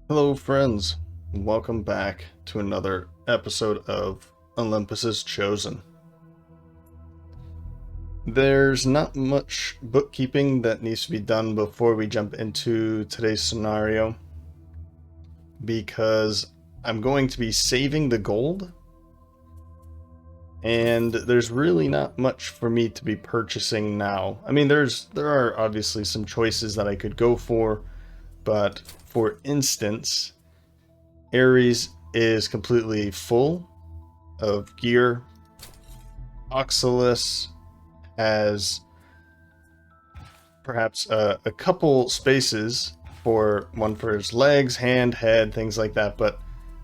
Hello, friends. Welcome back to another episode of Olympus's Chosen. There's not much bookkeeping that needs to be done before we jump into today's scenario, because I'm going to be saving the gold, and there's really not much for me to be purchasing now. I mean, there are obviously some choices that I could go for, but for instance, Ares is completely full of gear. Oxylus has perhaps a couple spaces for one for his legs, hand, head, things like that, but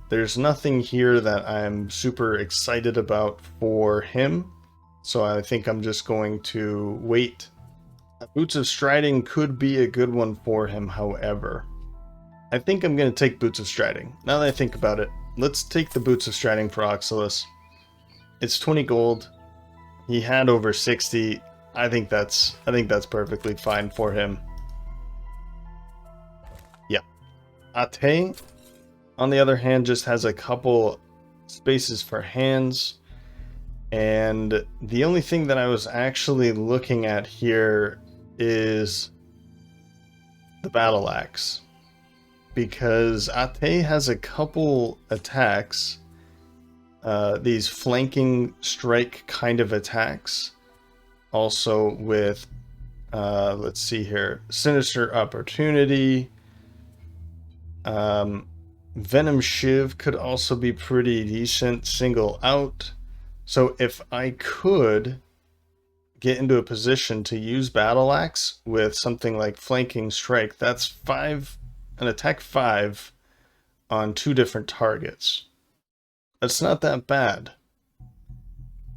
there's nothing here that I'm super excited about for him, so I think I'm just going to wait. Boots of Striding could be a good one for him, however. I think I'm going to take Boots of Striding. Now that I think about it, let's take the Boots of Striding for Oxylus. It's 20 gold. He had over 60. I think that's perfectly fine for him. Yeah. Ate, on the other hand, just has a couple spaces for hands. And the only thing that I was actually looking at here is the battle axe, because Ate has a couple attacks, these flanking strike kind of attacks, also with, let's see here, Sinister Opportunity, Venom Shiv could also be pretty decent, single out. So if I could get into a position to use Battle Axe with something like Flanking Strike, that's an attack 5 on 2 different targets. That's not that bad.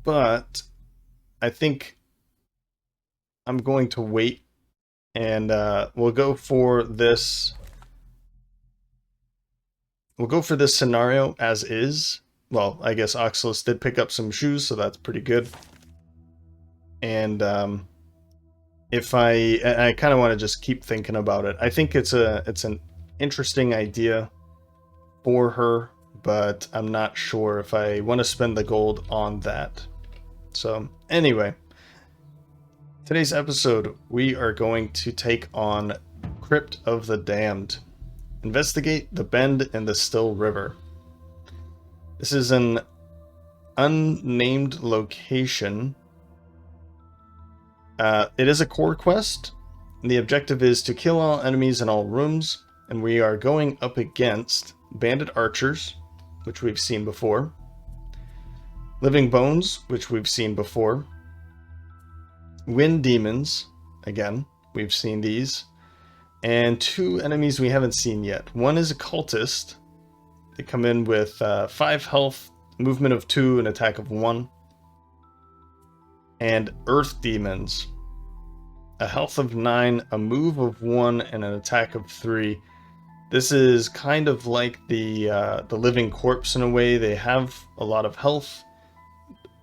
But I think I'm going to wait, and we'll go for this. We'll go for this scenario as is. Well, I guess Oxylus did pick up some shoes, so that's pretty good. And if I kind of want to just keep thinking about it. I think it's an interesting idea for her, but I'm not sure if I want to spend the gold on that. So anyway, today's episode, we are going to take on Crypt of the Damned. Investigate the bend in the Still River. This is an unnamed location. It is a core quest. The objective is to kill all enemies in all rooms, and we are going up against bandit archers, which we've seen before, living bones, which we've seen before, wind demons, again, we've seen these, and 2 enemies we haven't seen yet. One is a cultist. They come in with 5 health, movement of 2, and attack of 1. And earth demons. A health of 9, a move of 1, and an attack of 3. This is kind of like the living corpse in a way. They have a lot of health,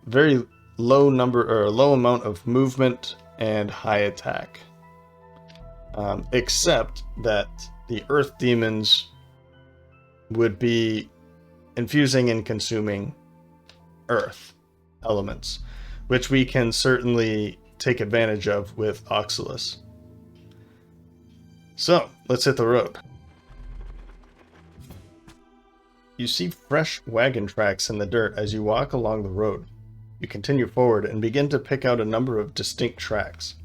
very low amount of movement, and high attack. Except that the earth demons would be infusing and consuming earth elements, which we can certainly take advantage of with Oxylus. So, let's hit the road. You see fresh wagon tracks in the dirt as you walk along the road. You continue forward and begin to pick out a number of distinct tracks.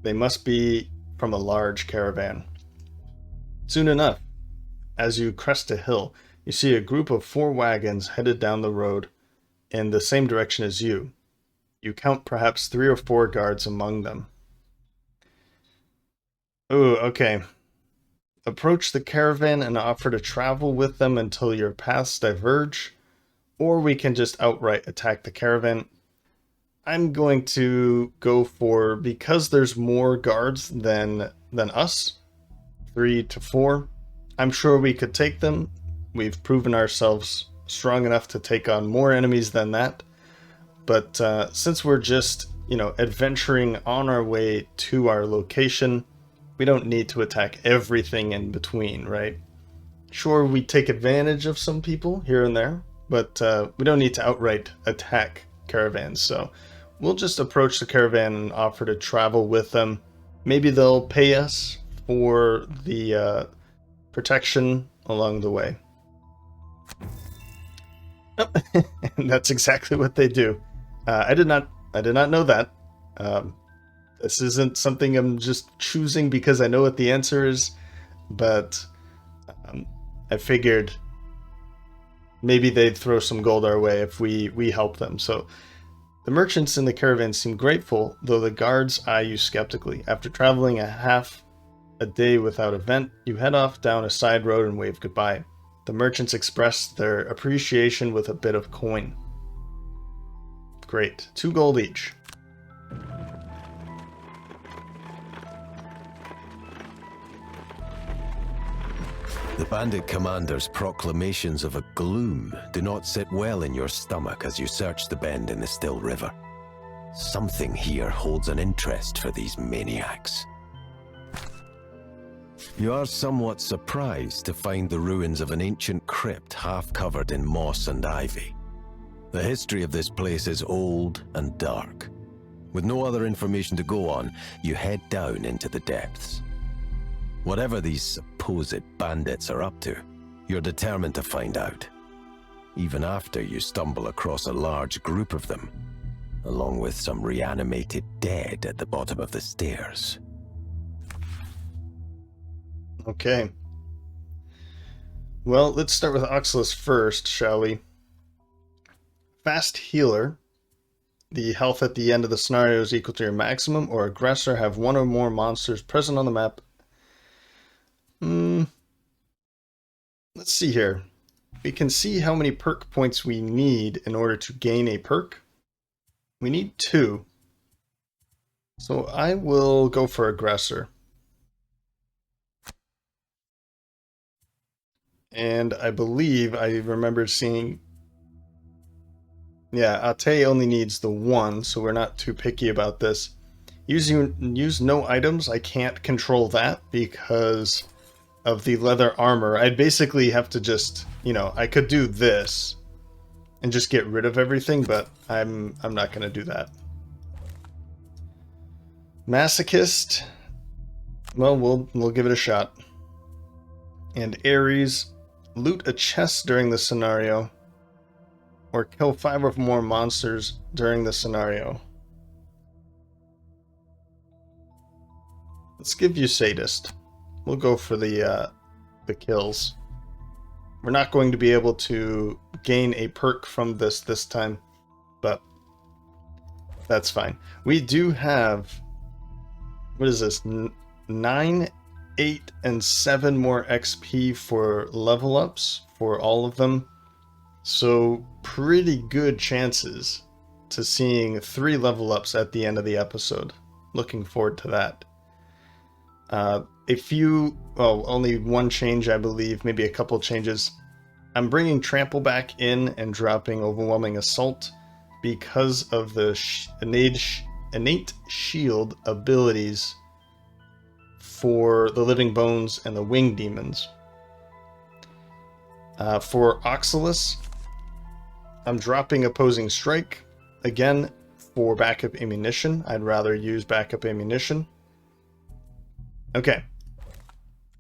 They must be from a large caravan. Soon enough, as you crest a hill, you see a group of 4 wagons headed down the road in the same direction as you. You count perhaps 3 or 4 guards among them. Ooh, okay. Approach the caravan and offer to travel with them until your paths diverge, or we can just outright attack the caravan. I'm going to go for, because there's more guards than us, 3 to 4. I'm sure we could take them. We've proven ourselves strong enough to take on more enemies than that. But since we're just, adventuring on our way to our location, we don't need to attack everything in between, right? Sure, we take advantage of some people here and there, but we don't need to outright attack caravans. So we'll just approach the caravan and offer to travel with them. Maybe they'll pay us for the protection along the way. Oh, and that's exactly what they do. I did not know that. This isn't something I'm just choosing because I know what the answer is, but I figured maybe they'd throw some gold our way if we help them. So the merchants in the caravan seem grateful, though the guards eye you skeptically. After traveling half a day without event, you head off down a side road and wave goodbye. The merchants express their appreciation with a bit of coin. Great. 2 gold each. The bandit commander's proclamations of a gloom do not sit well in your stomach as you search the bend in the still river. Something here holds an interest for these maniacs. You are somewhat surprised to find the ruins of an ancient crypt half covered in moss and ivy. The history of this place is old and dark. With no other information to go on, you head down into the depths. Whatever these supposed bandits are up to, you're determined to find out, even after you stumble across a large group of them, along with some reanimated dead at the bottom of the stairs. Okay. Well, let's start with Oxylus first, shall we? Fast healer. The health at the end of the scenario is equal to your maximum, or aggressor have 1 or more monsters present on the map. Let's see here. We can see how many perk points we need in order to gain a perk. We need 2. So I will go for aggressor. And I believe I remember seeing... Yeah, Ate only needs the 1, so we're not too picky about this. Use no items. I can't control that because of the leather armor. I'd basically have to just, I could do this and just get rid of everything, but I'm not going to do that. Masochist. Well, we'll give it a shot. And Ares, loot a chest during the scenario, or kill 5 or more monsters during the scenario. Let's give you sadist. We'll go for the kills. We're not going to be able to gain a perk from this time, but that's fine. We do have, what is this, 9, 8, and 7 more XP for level ups for all of them. So pretty good chances to seeing 3 level ups at the end of the episode. Looking forward to that. Only 1 change, I believe, maybe a couple changes. I'm bringing Trample back in and dropping Overwhelming Assault because of the innate shield abilities for the Living Bones and the Wing Demons. For Oxylus, I'm dropping Opposing Strike, again, for backup ammunition. I'd rather use backup ammunition. Okay.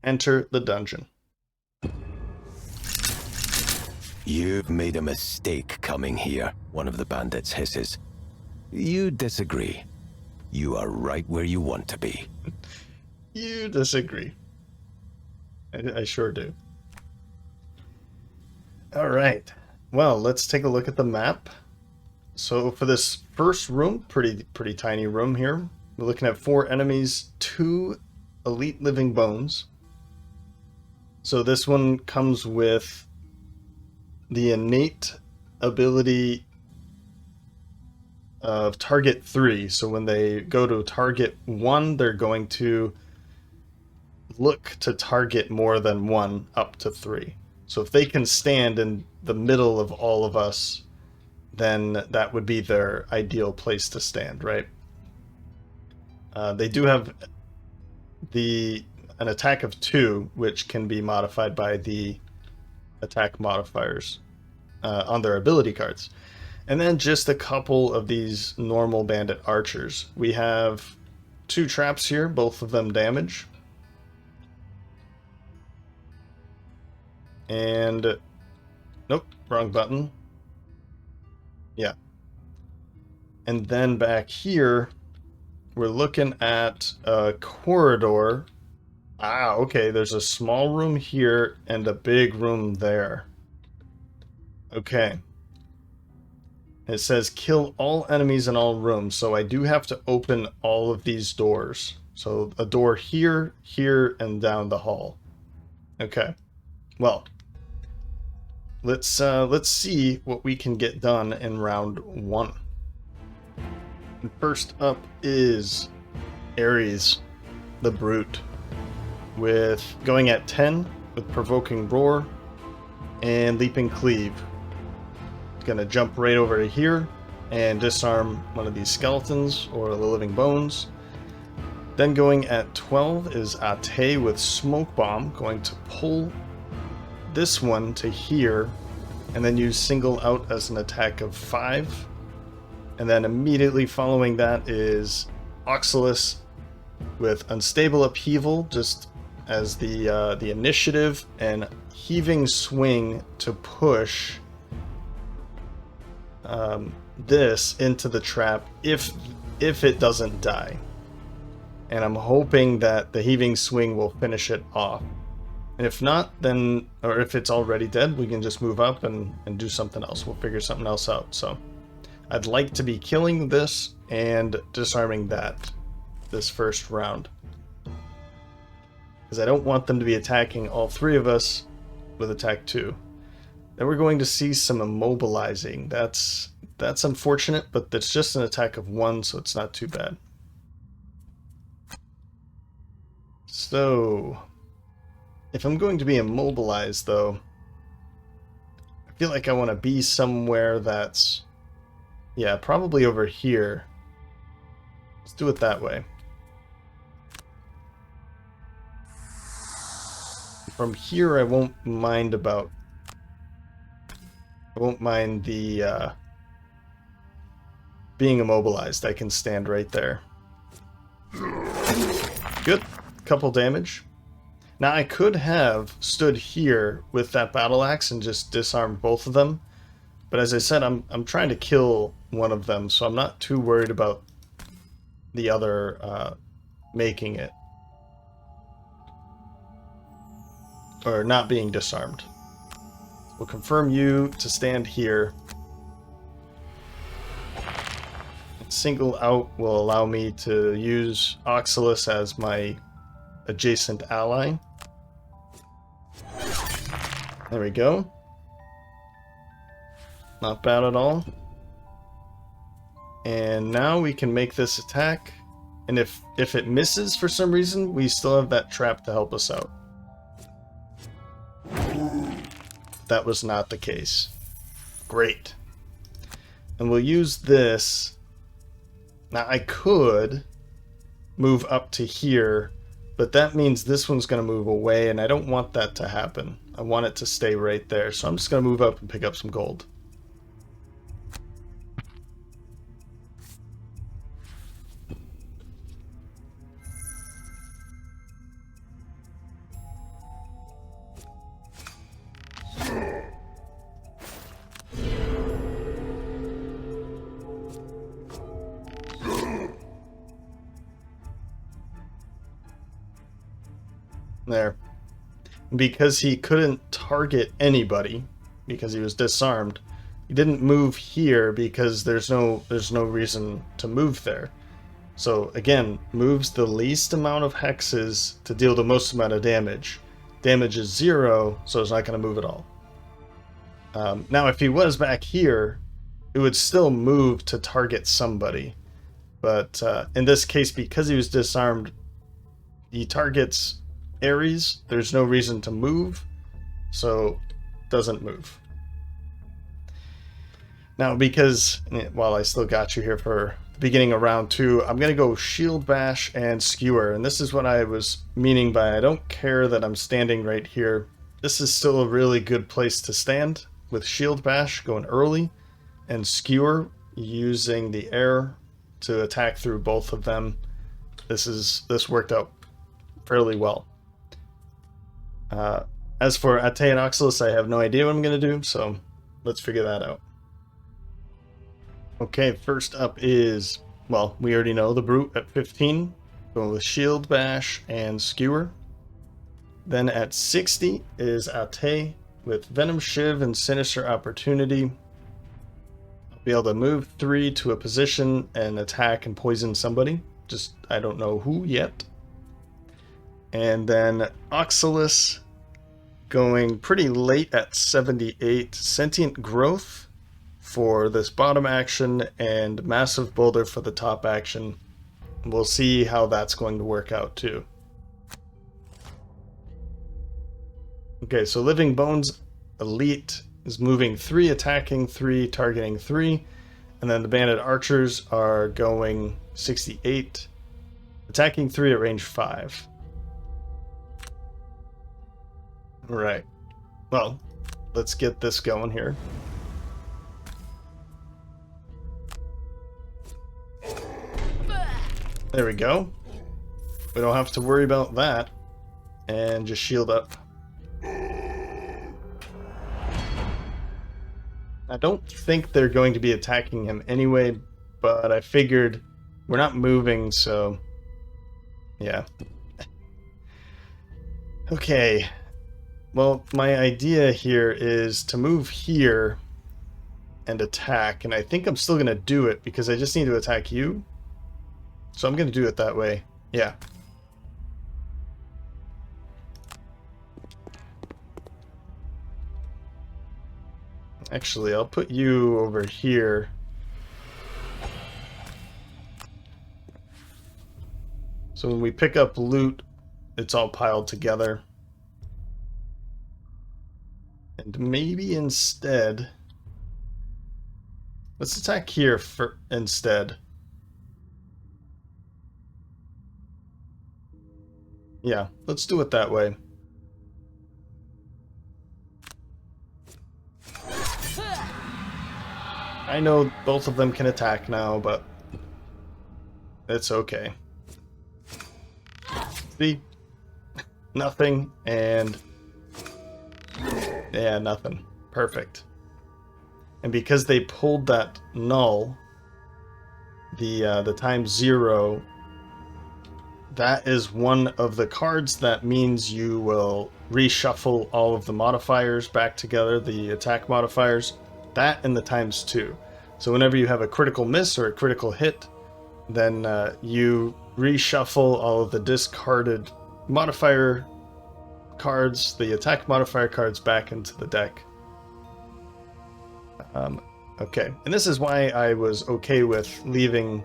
Enter the dungeon. You've made a mistake coming here, one of the bandits hisses. You disagree. You are right where you want to be. You disagree. I sure do. Alright. Well, let's take a look at the map. So for this first room, pretty tiny room here, we're looking at 4 enemies, 2 elite living bones. So this one comes with the innate ability of target 3. So when they go to target 1, they're going to look to target more than 1 up to 3. So if they can stand in the middle of all of us, then that would be their ideal place to stand, right? They do have an attack of 2, which can be modified by the attack modifiers on their ability cards. And then just a couple of these normal bandit archers. We have 2 traps here, both of them damage. And nope, wrong button. Yeah. And then back here, we're looking at a corridor. Ah, okay, there's a small room here and a big room there. Okay. It says kill all enemies in all rooms, so I do have to open all of these doors. So a door here, here, and down the hall. Okay. Well, let's see what we can get done in round 1. And first up is Ares, the Brute, with going at 10 with provoking roar and leaping cleave. Gonna jump right over to here and disarm one of these skeletons or the living bones. Then going at 12 is Ate with smoke bomb, going to pull this one to here and then use single out as an attack of 5. And then immediately following that is Oxylus with unstable upheaval, just as the initiative, and heaving swing to push this into the trap if it doesn't die. And I'm hoping that the heaving swing will finish it off. And if not, then, or if it's already dead, we can just move up and do something else. We'll figure something else out. So I'd like to be killing this and disarming that this first round, because I don't want them to be attacking all 3 of us with attack 2. Then we're going to see some immobilizing. That's unfortunate, but that's just an attack of 1, so it's not too bad. So, if I'm going to be immobilized, though, I feel like I want to be somewhere that's, yeah, probably over here. Let's do it that way. From here, I won't mind the being immobilized. I can stand right there. Good. Couple damage. Now I could have stood here with that battle axe and just disarmed both of them, but as I said, I'm trying to kill one of them, so I'm not too worried about the other making it or not being disarmed. We'll confirm you to stand here. Single out will allow me to use Oxylus as my adjacent ally. There we go. Not bad at all. And now we can make this attack. And if it misses for some reason, we still have that trap to help us out. That was not the case. Great. And we'll use this. Now I could move up to here, but that means this one's going to move away, and I don't want that to happen. I want it to stay right there, so I'm just going to move up and pick up some gold. There. Because he couldn't target anybody, because he was disarmed, he didn't move here because there's no reason to move there. So again, moves the least amount of hexes to deal the most amount of damage. Damage is 0, so it's not going to move at all. Now if he was back here, it would still move to target somebody. But in this case, because he was disarmed, he targets Ares. There's no reason to move, so doesn't move. Now, because, while I still got you here for the beginning of round 2, I'm going to go Shield Bash and Skewer, and this is what I was meaning by I don't care that I'm standing right here. this is still a really good place to stand with Shield Bash going early and Skewer using the air to attack through both of them. This worked out fairly well. As for Ate and Oxalis, I have no idea what I'm going to do, so let's figure that out. Okay, first up is, well, we already know the Brute at 15, going with Shield Bash and Skewer. Then at 60 is Ate with Venom Shiv and Sinister Opportunity. I'll be able to move 3 to a position and attack and poison somebody. Just, I don't know who yet. And then Oxalis going pretty late at 78. Sentient Growth for this bottom action and Massive Boulder for the top action. We'll see how that's going to work out too. Okay, so Living Bones Elite is moving 3, attacking 3, targeting 3. And then the Bandit Archers are going 68, attacking 3 at range 5. Right. Well, let's get this going here. There we go. We don't have to worry about that. And just shield up. I don't think they're going to be attacking him anyway, but I figured we're not moving, so yeah. Okay. Well, my idea here is to move here and attack, and I think I'm still going to do it because I just need to attack you. So I'm going to do it that way. Yeah. Actually, I'll put you over here. So when we pick up loot, it's all piled together. And maybe instead, let's attack here instead. Yeah, let's do it that way. I know both of them can attack now, but it's okay. See? Nothing, and yeah, nothing. Perfect. And because they pulled that null, the times 0, that is one of the cards that means you will reshuffle all of the modifiers back together, the attack modifiers. That and the times 2. So whenever you have a critical miss or a critical hit, then you reshuffle all of the discarded modifier cards, the attack modifier cards, back into the deck. Okay, and this is why I was okay with leaving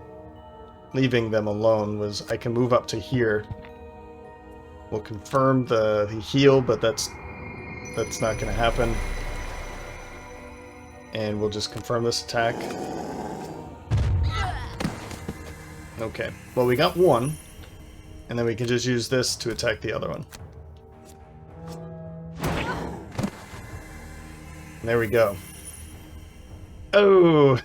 them alone, was I can move up to here. We'll confirm the heal, but that's not going to happen. And we'll just confirm this attack. Okay, well, we got one, and then we can just use this to attack the other one. There we go. Oh!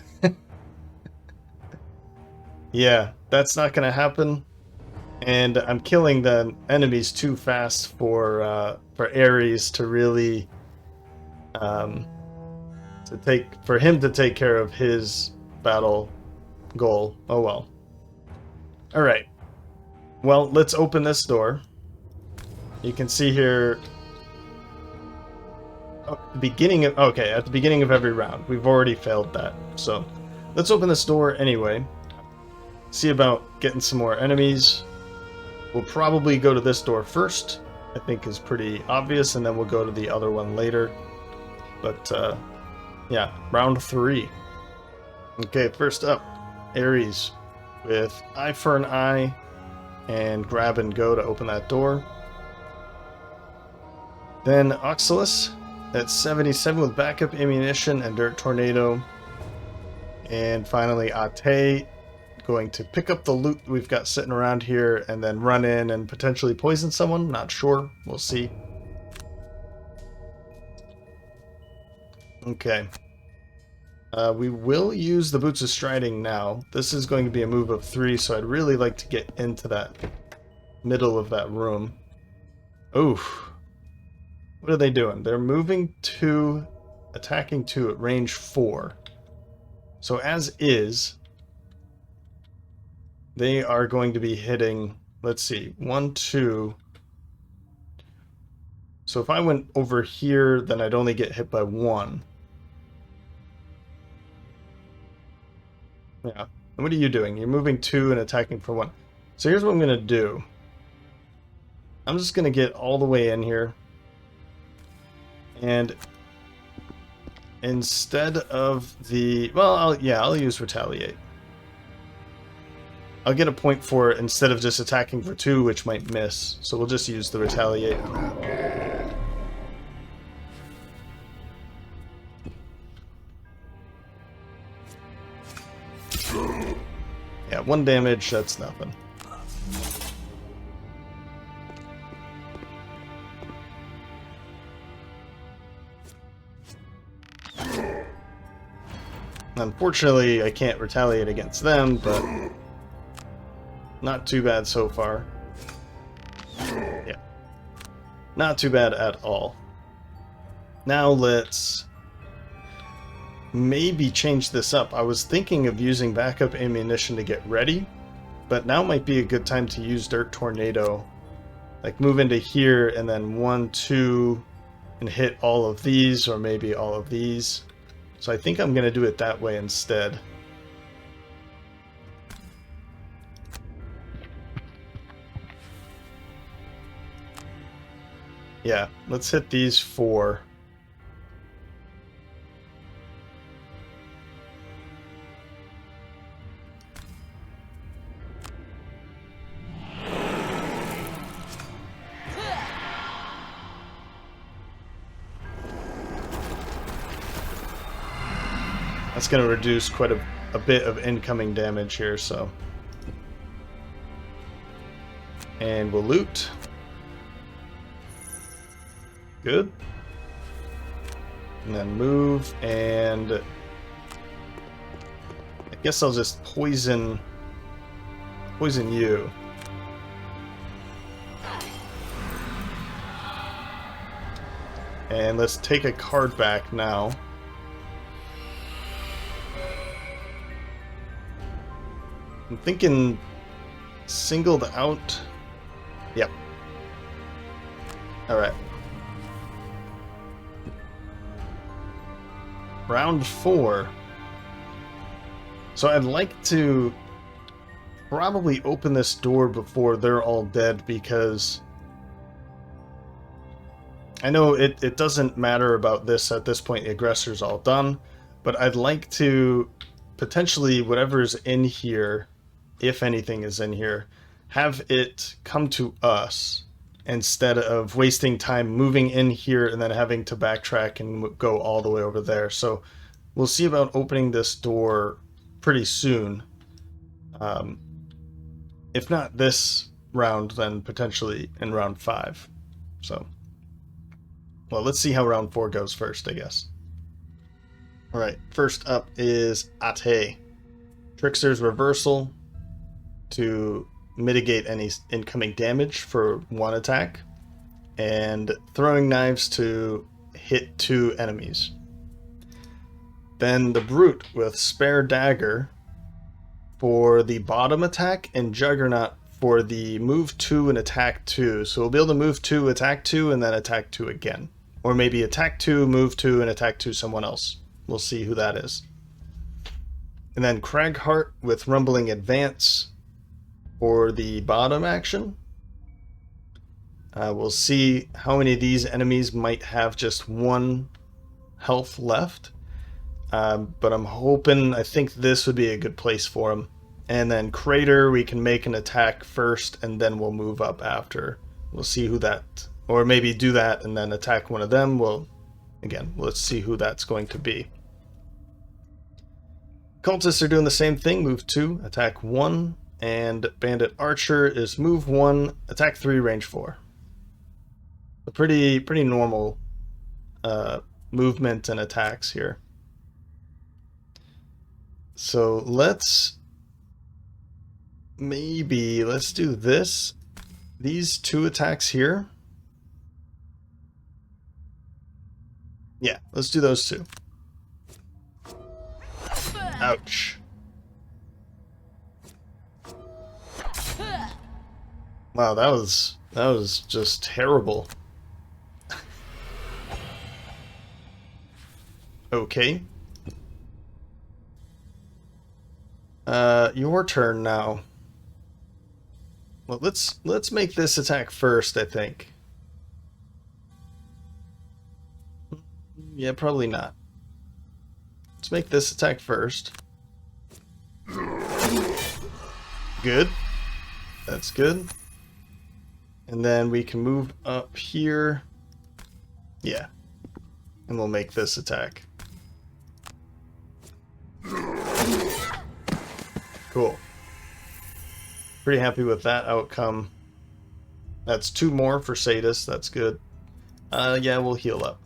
Yeah, that's not going to happen. And I'm killing the enemies too fast for Ares to really for him to take care of his battle goal. Oh well. All right. Well, let's open this door. You can see here. At the beginning of every round. We've already failed that. So let's open this door anyway. See about getting some more enemies. We'll probably go to this door first. I think is pretty obvious, and then we'll go to the other one later. But yeah, round 3. Okay, first up, Ares with Eye for an Eye and Grab and Go to open that door. Then Oxalis at 77 with backup ammunition and Dirt Tornado. And finally Ate going to pick up the loot we've got sitting around here and then run in and potentially poison someone. Not sure. We'll see. Okay. We will use the Boots of Striding now. This is going to be a move of 3, so I'd really like to get into that middle of that room. Oof. What are they doing? They're moving 2, attacking 2 at range 4. So as is, they are going to be hitting, let's see, 1, 2. So if I went over here, then I'd only get hit by 1. Yeah. And what are you doing? You're moving 2 and attacking for 1. So here's what I'm going to do. I'm just going to get all the way in here. And instead of the... Well, I'll use Retaliate. I'll get a point for it instead of just attacking for 2, which might miss. So we'll just use the Retaliate. Yeah, 1 damage, that's nothing. Unfortunately, I can't retaliate against them, but not too bad so far. Yeah. Not too bad at all. Now let's maybe change this up. I was thinking of using backup ammunition to get ready, but now might be a good time to use Dirt Tornado. Like move into here and then 1, 2, and hit all of these, or maybe all of these. So I think I'm going to do it that way instead. Yeah, let's hit these 4. That's going to reduce quite a bit of incoming damage here, so. And we'll loot. Good. And then move, and I guess I'll just poison you. And let's take a card back now. I'm thinking singled out. Yep. Alright. Round 4. So I'd like to probably open this door before they're all dead, because I know it doesn't matter about this at this point, the aggressor's all done, but I'd like to potentially, whatever's in here, if anything is in here, have it come to us instead of wasting time moving in here and then having to backtrack and go all the way over there. So we'll see about opening this door pretty soon. If not this round, then potentially in round 5. So, well, let's see how round 4 goes first, I guess. Alright, first up is Ate. Trickster's Reversal to mitigate any incoming damage for 1 attack, and Throwing Knives to hit 2 enemies. Then the Brute with Spare Dagger for the bottom attack, and Juggernaut for the move 2 and attack 2. So we'll be able to move 2, attack 2, and then attack 2 again. Or maybe attack 2, move 2, and attack 2 someone else. We'll see who that is. And then Cragheart with Rumbling Advance for the bottom action. We'll see how many of these enemies might have just 1 health left. But I'm hoping, I think this would be a good place for them. And then Crater, we can make an attack first, and then we'll move up after. We'll see who that, or maybe do that and then attack one of them. Well, again, let's see who that's going to be. Cultists are doing the same thing, move 2, attack 1, and Bandit Archer is move 1, attack 3, range 4. A pretty normal movement and attacks here. So let's do this. These 2 attacks here. Yeah, let's do those 2. Ouch. Wow, that was just terrible. Okay. Your turn now. Well, let's make this attack first, I think. Yeah, probably not. Let's make this attack first. Good. That's good. And then we can move up here. Yeah. And we'll make this attack. Cool. Pretty happy with that outcome. That's 2 more for Sadist. That's good. Yeah, we'll heal up.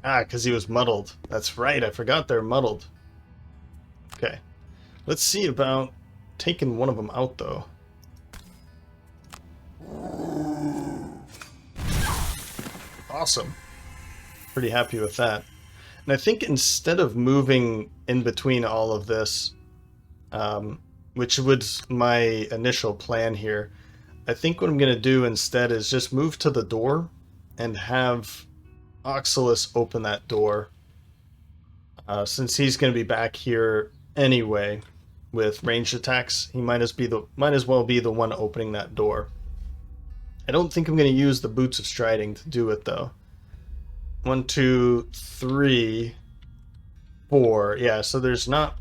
Ah, because he was muddled. That's right, I forgot they're muddled. Okay. Let's see about taking one of them out, though. Awesome. Pretty happy with that. And I think instead of moving in between all of this, which was my initial plan here, I think what I'm going to do instead is just move to the door and have Oxylus open that door. Since he's going to be back here anyway with ranged attacks, he might as well be the one opening that door. I don't think I'm going to use the Boots of Striding to do it, though. 1, 2, 3, 4. Yeah, so there's not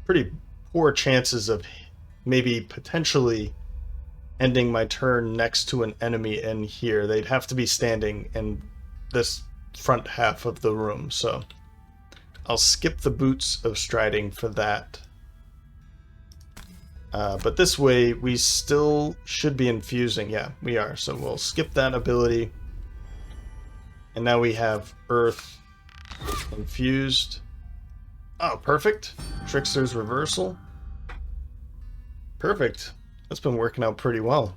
pretty poor chances of maybe potentially ending my turn next to an enemy in here. They'd have to be standing in this front half of the room, so I'll skip the Boots of Striding for that. But this way, we still should be infusing. Yeah, we are. So we'll skip that ability. And now we have Earth infused. Oh, perfect. Trickster's Reversal. Perfect. That's been working out pretty well.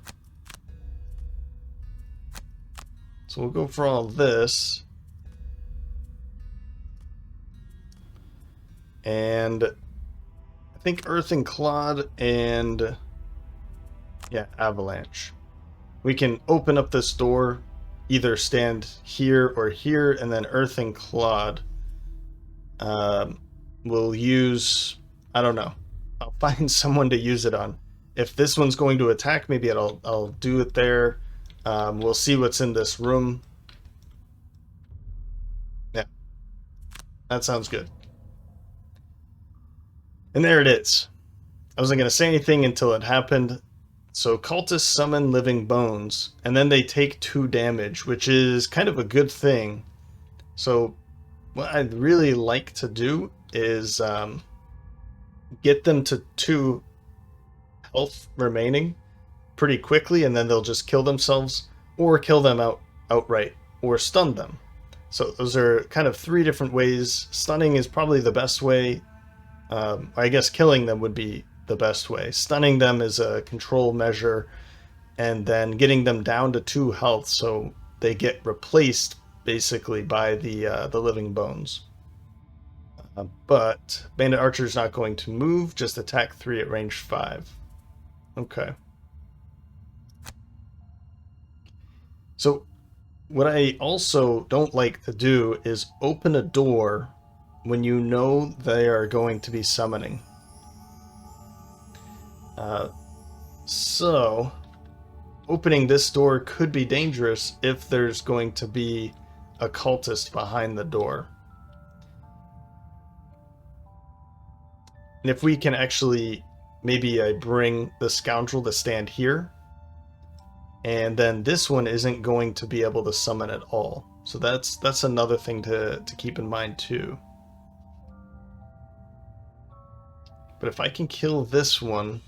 So we'll go for all this. And I think Earth and Clod and, yeah, Avalanche. We can open up this door, either stand here or here, and then Earth and Clod will use, I don't know, I'll find someone to use it on. If this one's going to attack, maybe I'll do it there. We'll see what's in this room. Yeah, that sounds good. And there it is. I wasn't going to say anything until it happened. So cultists summon living bones, and then they take 2 damage, which is kind of a good thing. So what I'd really like to do is get them to 2 health remaining pretty quickly, and then they'll just kill themselves, or kill them outright, or stun them. So those are kind of 3 different ways. Stunning is probably the best way. I guess killing them would be the best way. Stunning them is a control measure, and then getting them down to 2 health so they get replaced basically by the living bones. But Bandit Archer is not going to move, just attack 3 at range 5. Okay. So what I also don't like to do is open a door when you know they are going to be summoning. So opening this door could be dangerous if there's going to be a cultist behind the door. And if we can actually, maybe I bring the scoundrel to stand here, and then this one isn't going to be able to summon at all. So that's another thing to keep in mind too. But if I can kill this one,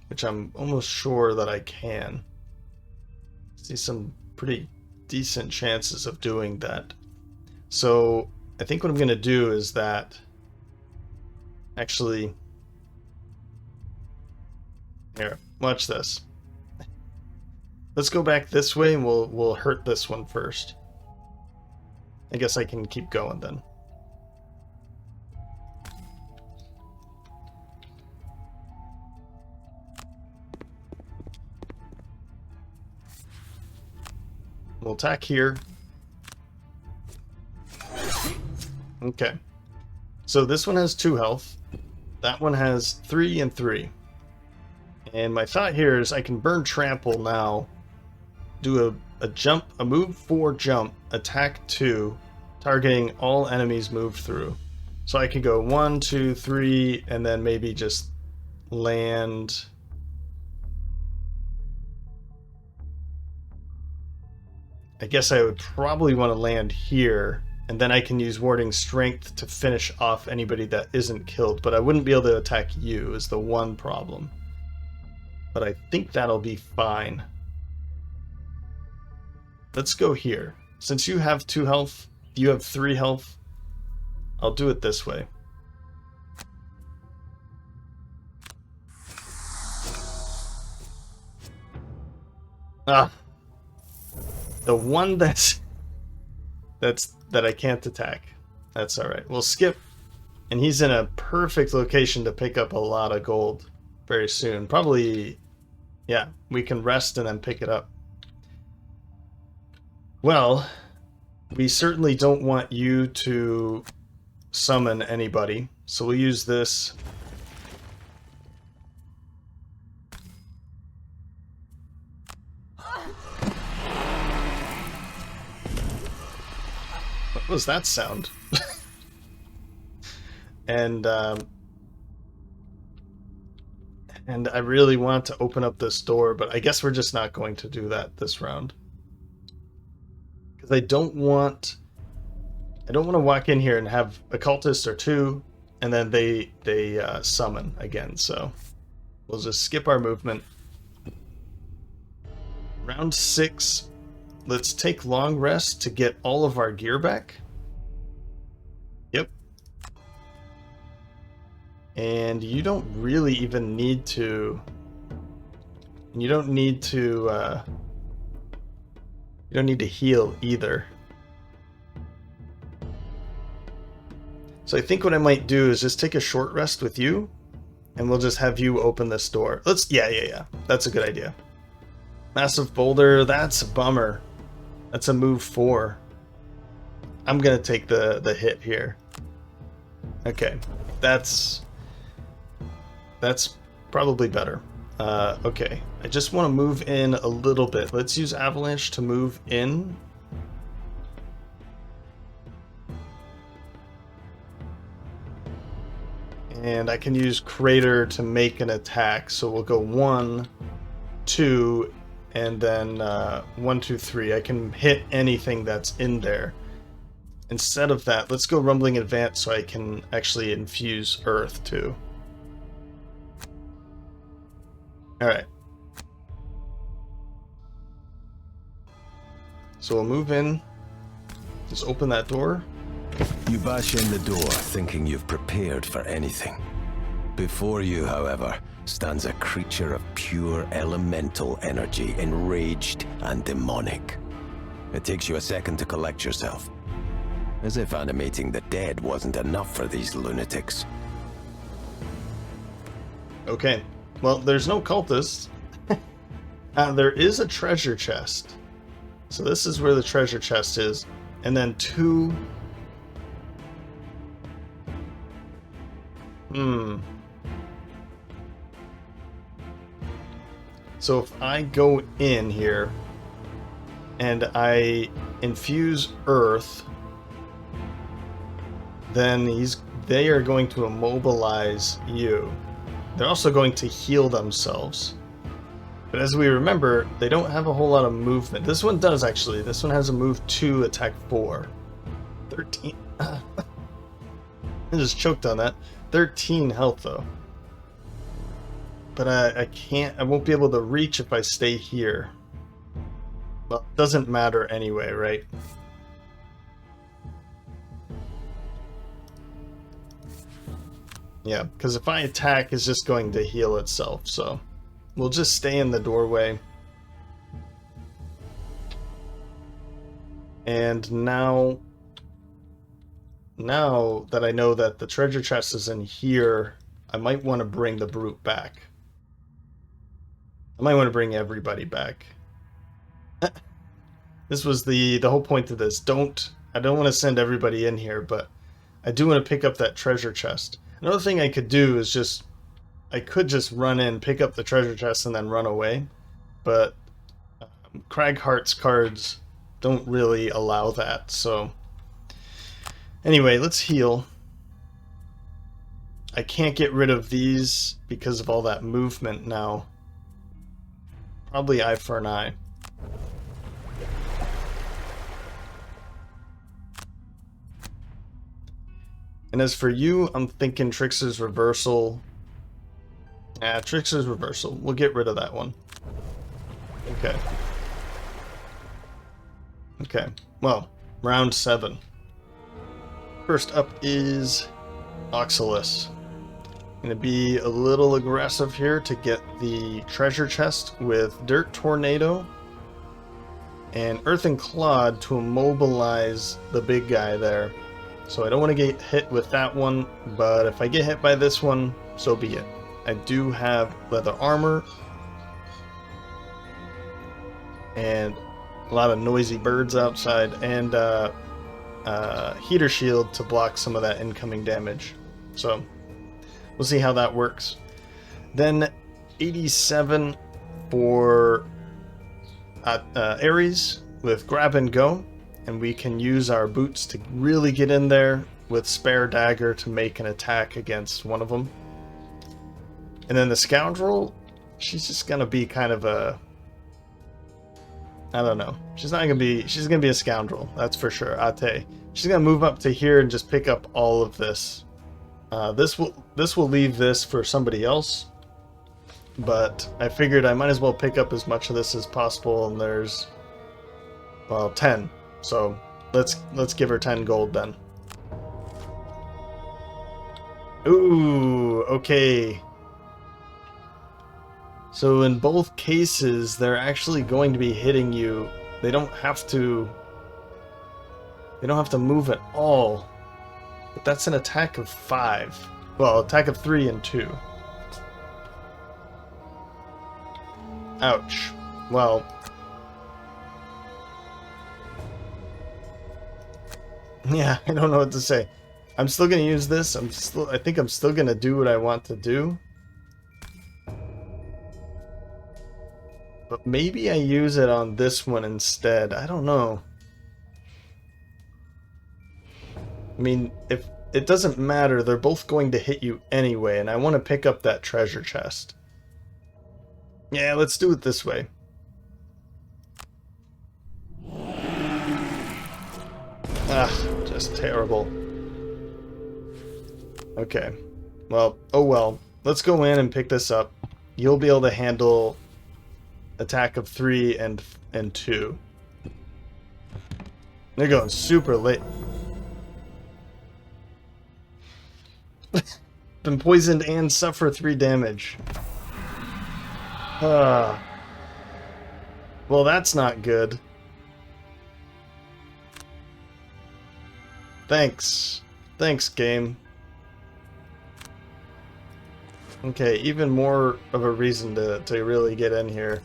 which I'm almost sure that I can, see some pretty decent chances of doing that. So I think what I'm going to do is that, actually, here, watch this. Let's go back this way and we'll hurt this one first. I guess I can keep going then. We'll attack here. Okay. So this one has 2 health. That one has 3 and 3. And my thought here is I can burn trample now. Do a jump, a move 4 jump, attack 2, targeting all enemies moved through. So I could go 1, 2, 3, and then maybe just land. I guess I would probably want to land here, and then I can use warding strength to finish off anybody that isn't killed, but I wouldn't be able to attack you is the one problem. But I think that'll be fine. Let's go here. Since you have 2 health, you have 3 health, I'll do it this way. Ah. The one that I can't attack. That's alright. We'll skip. And he's in a perfect location to pick up a lot of gold very soon. Probably, yeah, we can rest and then pick it up. Well, we certainly don't want you to summon anybody, so we'll use this. What was that sound? And I really want to open up this door, but I guess we're just not going to do that this round. Because I don't want to walk in here and have a cultist or 2, and then they summon again. So we'll just skip our movement. Round 6. Let's take long rest to get all of our gear back. Yep. And you don't really even need to... You don't need to heal either. So I think what I might do is just take a short rest with you, and we'll just have you open this door. Yeah. That's a good idea. Massive boulder, that's a bummer. That's a move 4. I'm gonna take the hit here. Okay, that's probably better. Okay, I just want to move in a little bit. Let's use avalanche to move in. And I can use crater to make an attack. So we'll go 1, 2, and then 1, 2, 3. I can hit anything that's in there. Instead of that, let's go rumbling advance so I can actually infuse earth too. Alright. So we'll move in. Just open that door. You bash in the door thinking you've prepared for anything. Before you, however, stands a creature of pure elemental energy, enraged and demonic. It takes you a second to collect yourself. As if animating the dead wasn't enough for these lunatics. Okay. Well, there's no cultists. There is a treasure chest. So this is where the treasure chest is. And then 2... So if I go in here and I infuse earth, then they are going to immobilize you. They're also going to heal themselves. But as we remember, they don't have a whole lot of movement. This one does, actually. This one has a move 2, attack 4. 13. I just choked on that. 13 health though. But I can't, I won't be able to reach if I stay here. Well, it doesn't matter anyway, right? Yeah, because if I attack, it's just going to heal itself, so we'll just stay in the doorway. And now that I know that the treasure chest is in here, I might want to bring the brute back. I might want to bring everybody back. This was the whole point of this. I don't want to send everybody in here, but I do want to pick up that treasure chest. Another thing I could do is I could just run in, pick up the treasure chest, and then run away. But Craghart's cards don't really allow that, so... Anyway, let's heal. I can't get rid of these because of all that movement now. Probably eye for an eye. And as for you, I'm thinking Trickster's Reversal. Trickster's Reversal. We'll get rid of that one. Okay. Okay. Well, round 7. First up is Oxylus. Going to be a little aggressive here to get the treasure chest with Dirt Tornado and Earthen Clod to immobilize the big guy there. So I don't want to get hit with that one, but if I get hit by this one, so be it. I do have leather armor and a lot of noisy birds outside, and heater shield to block some of that incoming damage. So we'll see how that works. Then 87 for Ares with Grab and Go, and we can use our boots to really get in there with Spare Dagger to make an attack against one of them. And then the Scoundrel, she's just gonna be kind of a... I don't know. She's gonna be a scoundrel, that's for sure. Ate. She's gonna move up to here and just pick up all of this. This will leave this for somebody else, but I figured I might as well pick up as much of this as possible. And there's, well, 10. So let's give her 10 gold then. Ooh, okay. So in both cases, they're actually going to be hitting you. They don't have to move at all. But that's an attack of 5. Well, attack of 3 and 2. Ouch. Well, yeah, I don't know what to say. I'm still gonna use this. I think I'm still gonna do what I want to do. But maybe I use it on this one instead. I don't know. I mean, if it doesn't matter, they're both going to hit you anyway, and I want to pick up that treasure chest. Yeah, let's do it this way. Just terrible. Okay. Well, oh well. Let's go in and pick this up. You'll be able to handle attack of 3 and 2. They're going super late. Been poisoned and suffer 3 damage. Well, that's not good. Thanks. Thanks, game. Okay, even more of a reason to really get in here.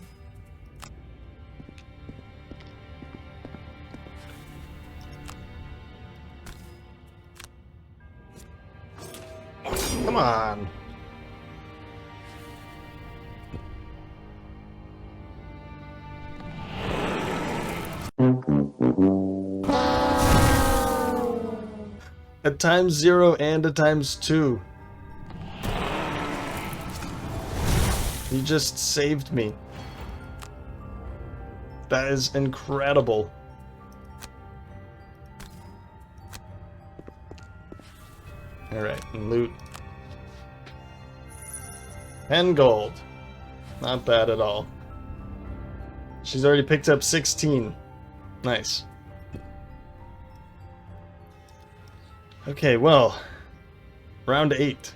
Come on. At times 0 and at times 2. You just saved me. That is incredible. Alright, and loot. 10 gold. Not bad at all. She's already picked up 16. Nice. Okay, well, round 8.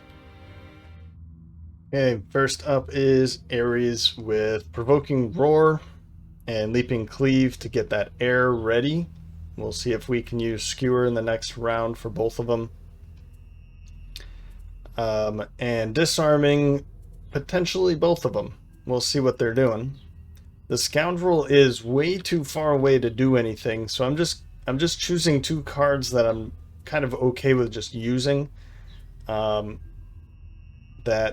Okay, first up is Ares with Provoking Roar and Leaping Cleave to get that air ready. We'll see if we can use Skewer in the next round for both of them. And Disarming, potentially both of them. We'll see what they're doing. The Scoundrel is way too far away to do anything, so I'm just choosing 2 cards that I'm kind of okay with just using. That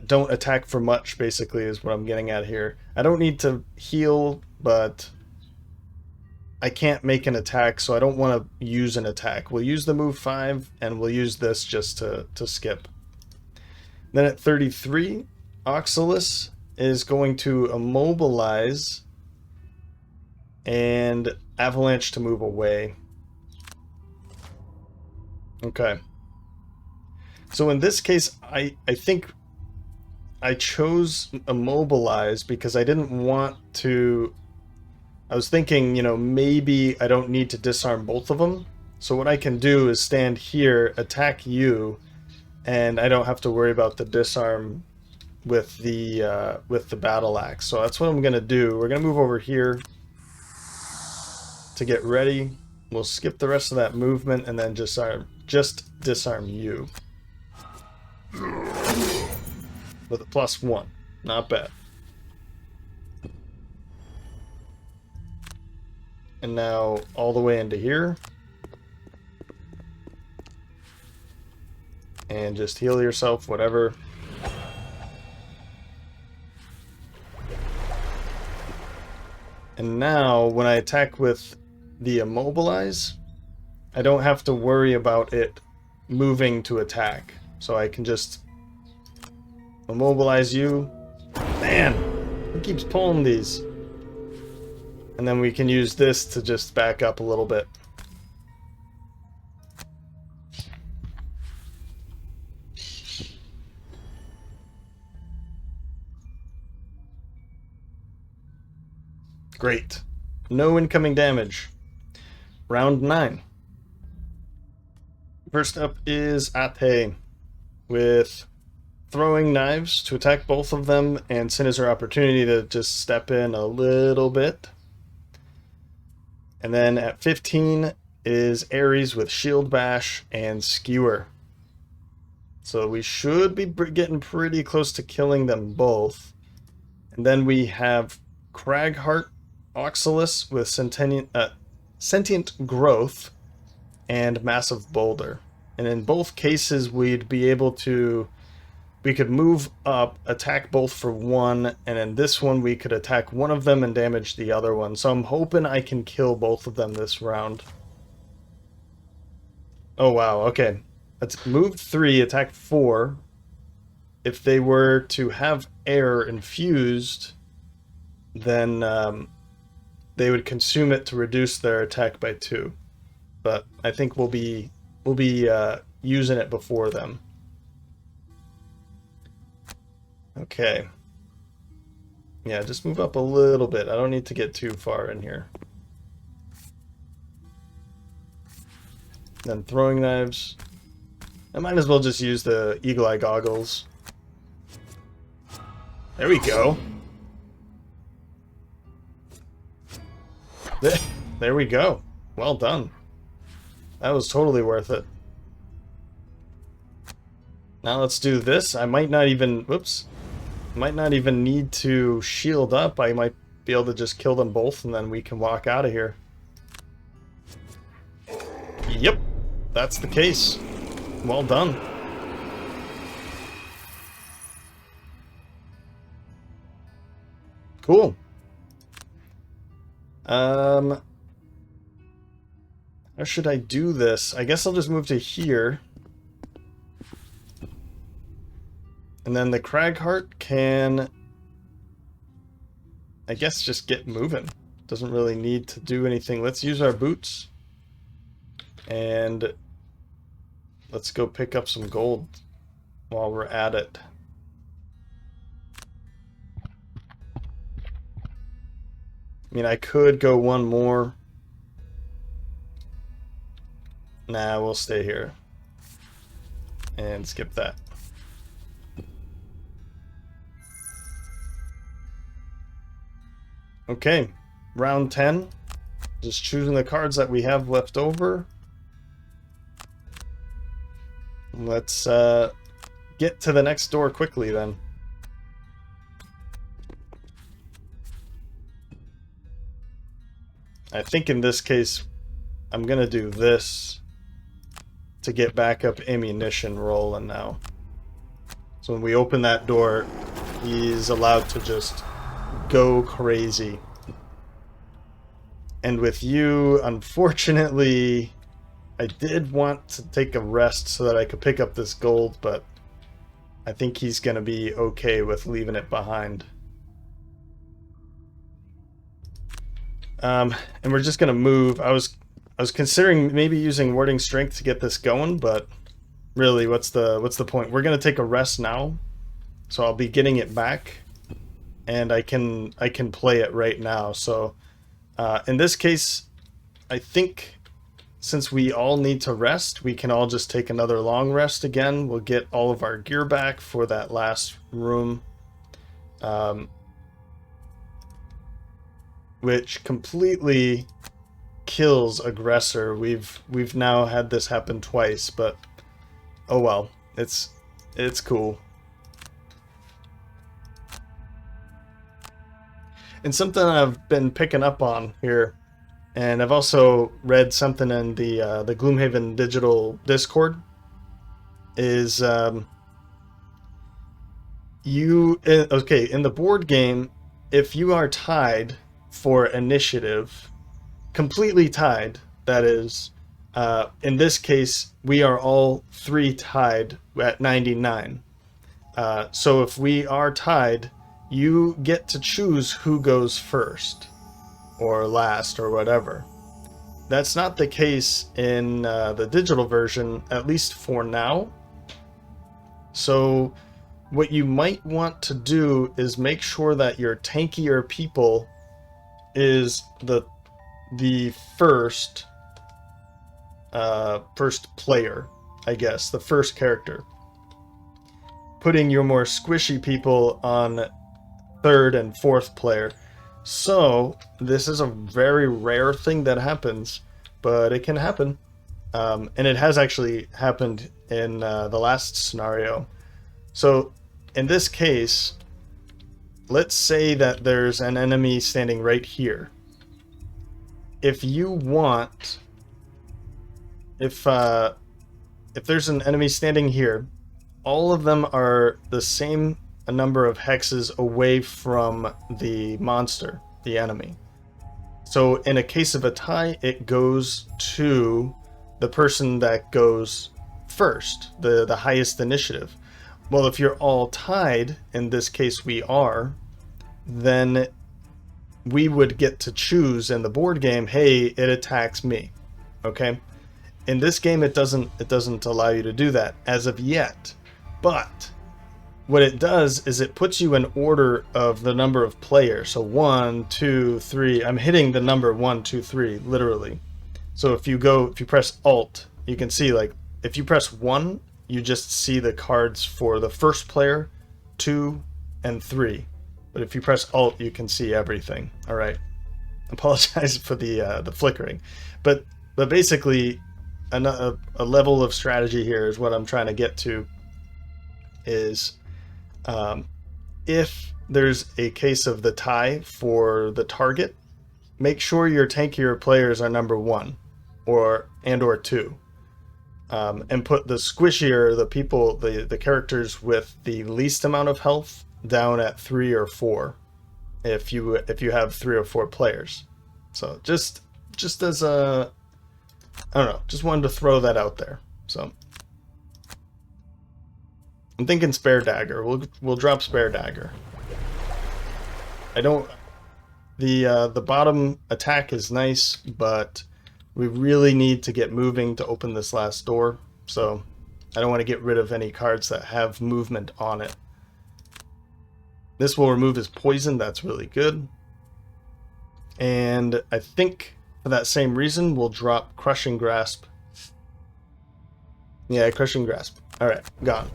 don't attack for much, basically, is what I'm getting at here. I don't need to heal, but I can't make an attack, so I don't want to use an attack. We'll use the move 5, and we'll use this just to skip. Then at 33, Oxalis is going to immobilize and avalanche to move away. Okay. So in this case, I think I chose immobilize because I didn't want to... I was thinking, you know, maybe I don't need to disarm both of them. So what I can do is stand here, attack you, and I don't have to worry about the disarm with the battle axe. So that's what I'm gonna do. We're gonna move over here to get ready. We'll skip the rest of that movement and then just disarm you with a +1. Not bad. And now all the way into here. And just heal yourself, whatever. And now, when I attack with the immobilize, I don't have to worry about it moving to attack. So I can just immobilize you. Man, who keeps pulling these? And then we can use this to just back up a little bit. Great. No incoming damage. Round 9. First up is Ate with throwing knives to attack both of them, and Sin is her opportunity to just step in a little bit. And then at 15 is Ares with shield bash and skewer. So we should be getting pretty close to killing them both. And then we have Cragheart Oxalis with sentient growth and massive boulder. And in both cases we'd be able to, we could move up, attack both for 1, and in this one we could attack one of them and damage the other one. So I'm hoping I can kill both of them this round. Oh wow, okay. Let's move 3, attack 4. If they were to have air infused, then they would consume it to reduce their attack by 2. But I think we'll be using it before them. Okay. Yeah, just move up a little bit. I don't need to get too far in here. Then throwing knives. I might as well just use the eagle eye goggles. There we go. There we go. Well done. That was totally worth it. Now let's do this. I might not even... Whoops. Might not even need to shield up. I might be able to just kill them both and then we can walk out of here. Yep. That's the case. Well done. Cool. How should I do this? I guess I'll just move to here. And then the Cragheart can, I guess, just get moving. Doesn't really need to do anything. Let's use our boots. And let's go pick up some gold while we're at it. I mean, I could go one more. Nah, we'll stay here and skip that. Okay, round 10. Just choosing the cards that we have left over. Let's get to the next door quickly then. I think in this case, I'm gonna do this to get backup ammunition rolling now. So when we open that door, he's allowed to just go crazy. And with you, unfortunately, I did want to take a rest so that I could pick up this gold, but I think he's gonna be okay with leaving it behind. And we're just gonna move. I was considering maybe using warding strength to get this going, but really, what's the point? We're gonna take a rest now, so I'll be getting it back, and I can play it right now. So in this case, I think since we all need to rest, we can all just take another long rest again. We'll get all of our gear back for that last room. Which completely kills aggressor. We've now had this happen twice, but oh well, it's cool. And something I've been picking up on here, and I've also read something in the Gloomhaven Digital Discord, is in the board game, if you are tied for initiative, completely tied, that is, in this case, we are all 3 tied at 99. So if we are tied, you get to choose who goes first or last or whatever. That's not the case in the digital version, at least for now. So what you might want to do is make sure that your tankier people is the first player, I guess, the first character. Putting your more squishy people on 3rd and 4th player. So this is a very rare thing that happens, but it can happen. And it has actually happened in the last scenario. So in this case, let's say that there's an enemy standing right here. If you want, if there's an enemy standing here, all of them are the same number of hexes away from the monster, the enemy. So in a case of a tie, it goes to the person that goes first, the highest initiative. Well, if you're all tied, in this case we are, then we would get to choose in the board game, hey, it attacks me. Okay? In this game it doesn't allow you to do that as of yet. But what it does is it puts you in order of the number of players. So 1, 2, 3. I'm hitting the number 1, 2, 3 literally. So if you press Alt, you can see, like, if you press 1, you just see the cards for the first player, 2, and 3. But if you press Alt, you can see everything. All right. Apologize for the flickering, but basically, a level of strategy here is what I'm trying to get to. Is if there's a case of the tie for the target, make sure your tankier players are number 1 or 2. And put the squishier, the people, the characters with the least amount of health down at 3 or 4, if you have 3 or 4 players. So just as a, I don't know, just wanted to throw that out there. So I'm thinking spare dagger. We'll drop spare dagger. The bottom attack is nice, but we really need to get moving to open this last door. So I don't want to get rid of any cards that have movement on it. This will remove his poison. That's really good. And I think for that same reason, we'll drop Crushing Grasp. Yeah, Crushing Grasp. Alright, gone.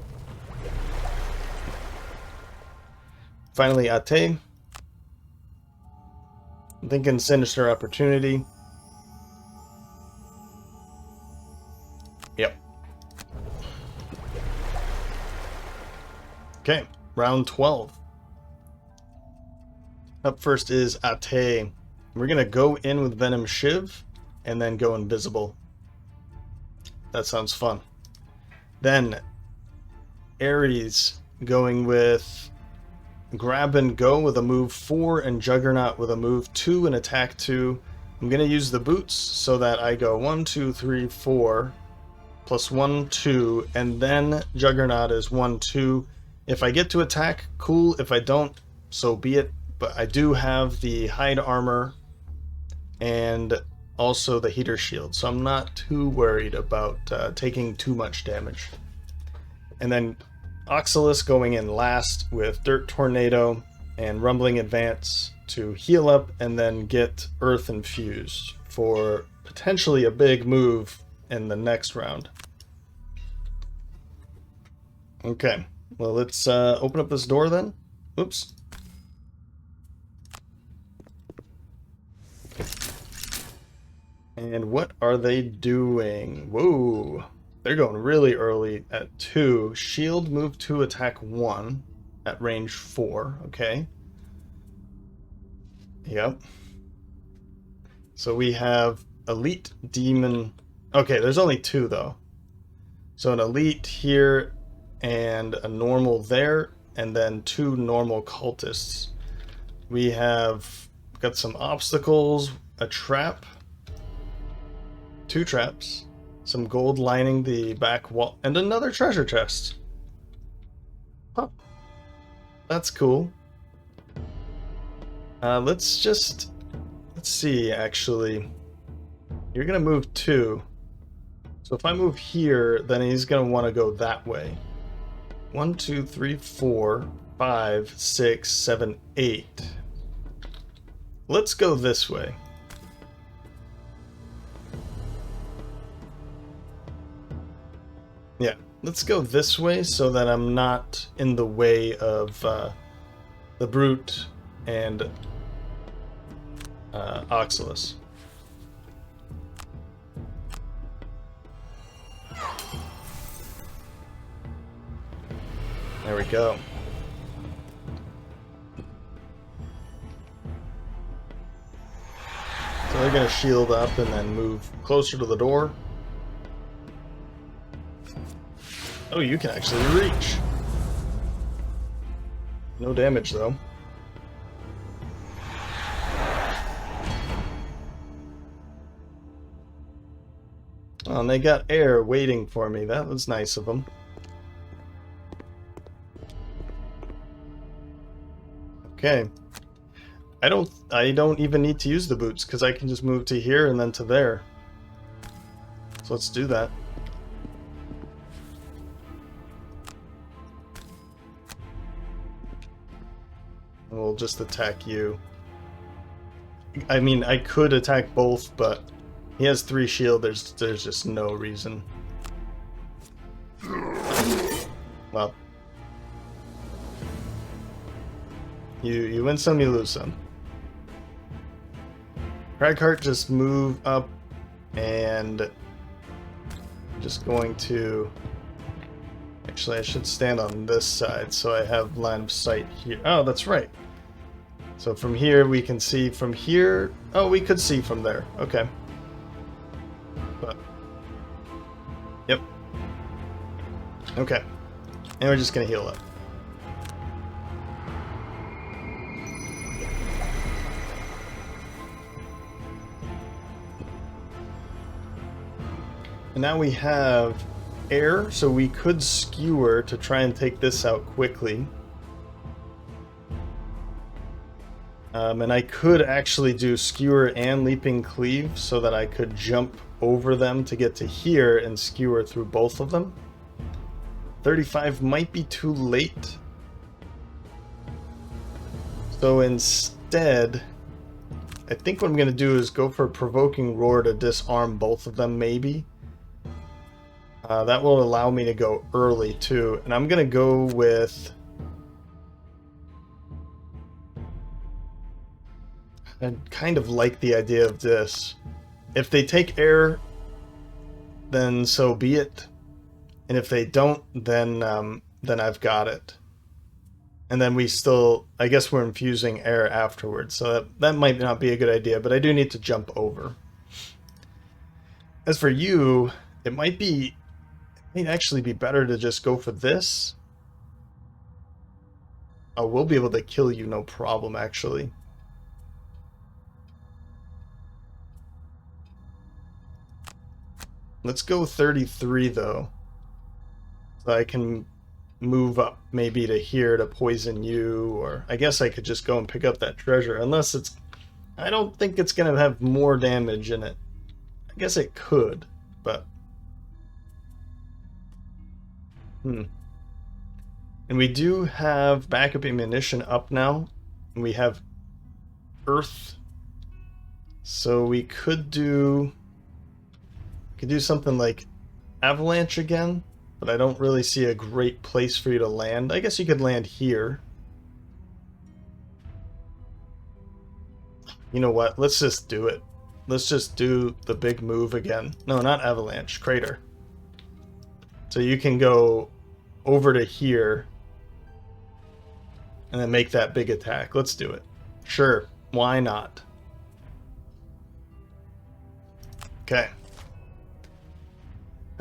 Finally, Ate. I'm thinking Sinister Opportunity. Yep. Okay, round 12. Up first is Ate. We're going to go in with Venom Shiv and then go invisible. That sounds fun. Then Ares going with Grab and Go with a move 4 and Juggernaut with a move 2 and attack 2. I'm going to use the boots so that I go 1, 2, 3, 4 plus 1, 2, and then Juggernaut is 1, 2. If I get to attack, cool. If I don't, so be it. But I do have the hide armor and also the heater shield, so I'm not too worried about taking too much damage. And then Oxalis going in last with Dirt Tornado and Rumbling Advance to heal up and then get Earth Infused for potentially a big move in the next round. Okay, well, let's open up this door then. Oops. And what are they doing? Whoa, they're going really early at 2. Shield move 2, attack 1 at range 4. Okay. Yep. So we have Elite Demon. Okay, there's only 2 though. So an Elite here and a normal there, and then 2 normal cultists. We have got some obstacles, a trap. 2 traps, some gold lining the back wall, and another treasure chest. Huh. That's cool. Let's see, actually. You're gonna move 2. So if I move here, then he's gonna want to go that way. 1, 2, 3, 4, 5, 6, 7, 8. Let's go this way. Yeah, let's go this way so that I'm not in the way of the Brute and Oxalis. There we go. So they're going to shield up and then move closer to the door. Oh, you can actually reach. No damage, though. Oh, and they got air waiting for me. That was nice of them. Okay. I don't even need to use the boots because I can just move to here and then to there. So let's do that. We'll just attack you. I mean, I could attack both, but he has 3 shield. There's just no reason. Well, you win some, you lose some. Cragheart just move up, and I'm just going to. Actually, I should stand on this side so I have line of sight here. Oh, that's right. So from here we can see from here. Oh, we could see from there. Okay. But yep. Okay. And we're just gonna heal up. And now we have air, so we could skewer to try and take this out quickly. And I could actually do skewer and leaping cleave so that I could jump over them to get to here and skewer through both of them. 35 might be too late. So instead, I think what I'm going to do is go for a provoking roar to disarm both of them, maybe. That will allow me to go early too. And I'm going to go with... I kind of like the idea of this. If they take air, then so be it. And if they don't, then I've got it. And then we still, I guess we're infusing air afterwards. So that might not be a good idea, but I do need to jump over. As for you, it might actually be better to just go for this. Oh, we'll be able to kill you, no problem, actually. Let's go 33, though. So I can move up maybe to here to poison you, or I guess I could just go and pick up that treasure, unless it's... I don't think it's going to have more damage in it. I guess it could, but... And we do have backup ammunition up now, and we have earth, so we could do something like avalanche again, but I don't really see a great place for you to land. I guess you could land here. You know what? Let's just do it. Let's just do the big move again. No, not avalanche, crater. So you can go over to here and then make that big attack. Let's do it. Sure, why not? Okay.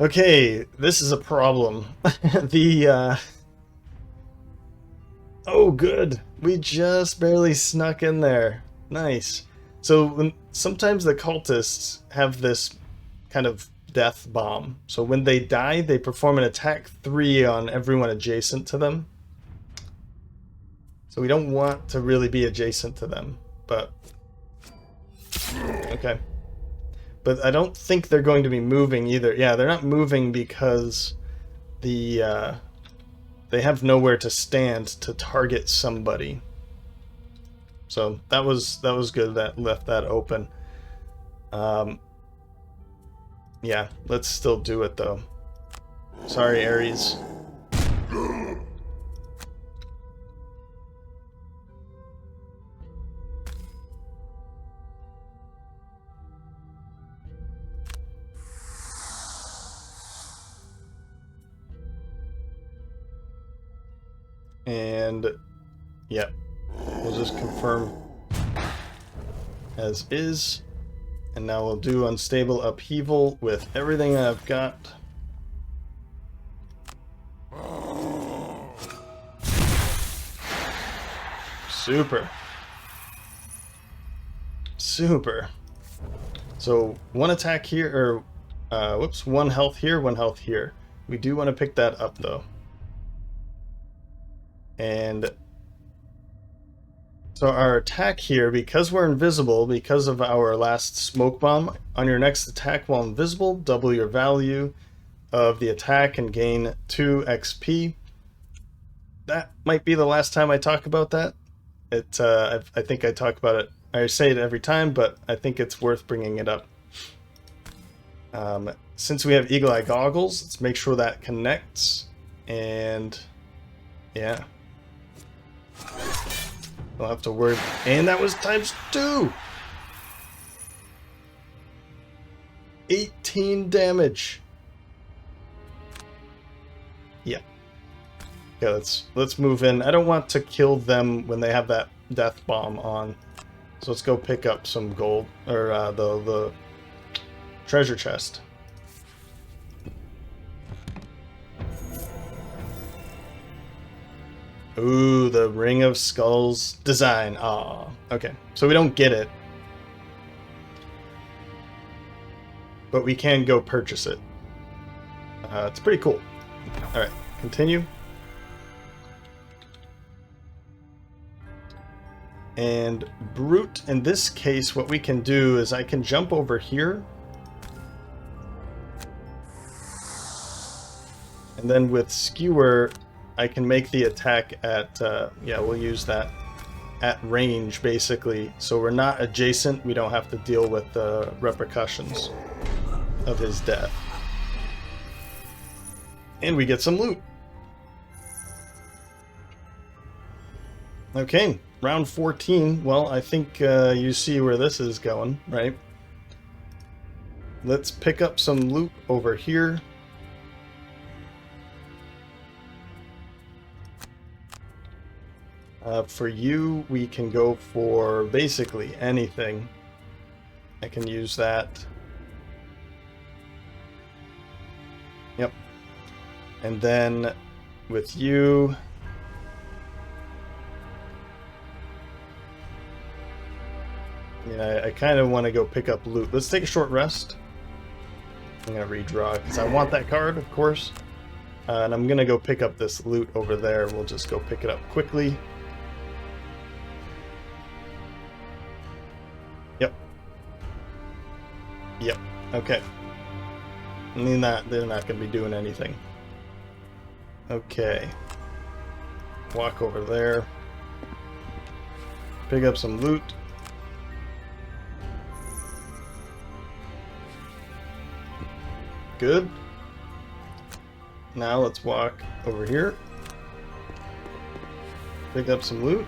Okay, this is a problem. Oh, good. We just barely snuck in there. Nice. So sometimes the cultists have this kind of death bomb. So when they die, they perform an attack 3 on everyone adjacent to them. So we don't want to really be adjacent to them, but... Okay. But I don't think they're going to be moving either. Yeah, they're not moving because they have nowhere to stand to target somebody. So that was good that left that open. Yeah, let's still do it though. Sorry, Ares. And yeah, we'll just confirm as is. And now we'll do unstable upheaval with everything I've got. Super. Super. So one attack here, or whoops, 1 health here, 1 health here. We do want to pick that up though. And so our attack here, because we're invisible, because of our last smoke bomb, on your next attack while invisible, double your value of the attack and gain 2 XP. That might be the last time I talk about that. I think I talk about it, I say it every time, but I think it's worth bringing it up. Since we have Eagle Eye Goggles, let's make sure that connects, and yeah. Don't have to worry. And that was ×2! 18 damage. Yeah. Okay, let's move in. I don't want to kill them when they have that death bomb on. So let's go pick up some gold, or the treasure chest. Ooh, the Ring of Skulls design. Ah, okay. So we don't get it. But we can go purchase it. It's pretty cool. Alright, continue. And Brute, in this case, what we can do is I can jump over here. And And then with Skewer, I can make the attack at, yeah, we'll use that, at range, basically. So we're not adjacent, we don't have to deal with the repercussions of his death. And we get some loot. Okay, round 14. Well, I think you see where this is going, right? Let's pick up some loot over here. For you, we can go for basically anything. I can use that. Yep. And then with you, yeah, I kind of want to go pick up loot. Let's take a short rest. I'm going to redraw because I want that card, of course. And I'm going to go pick up this loot over there. We'll just go pick it up quickly. Yep. Yep. Okay. I mean, they're not going to be doing anything. Okay. Walk over there. Pick up some loot. Good. Now let's walk over here. Pick up some loot.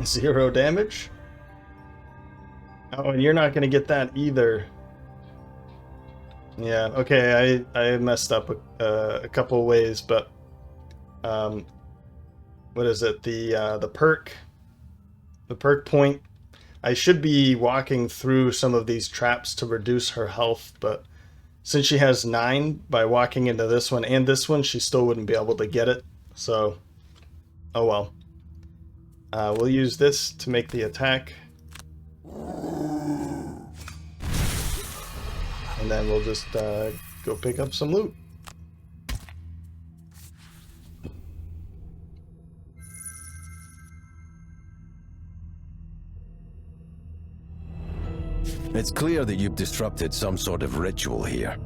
Zero damage. Oh, and you're not going to get that either. Yeah, okay, I messed up a couple of ways, but what is it? The perk point. I should be walking through some of these traps to reduce her health, but since she has 9 by walking into this one and this one, she still wouldn't be able to get it. So, oh well. We'll use this to make the attack. And then we'll just go pick up some loot. It's clear that you've disrupted some sort of ritual here.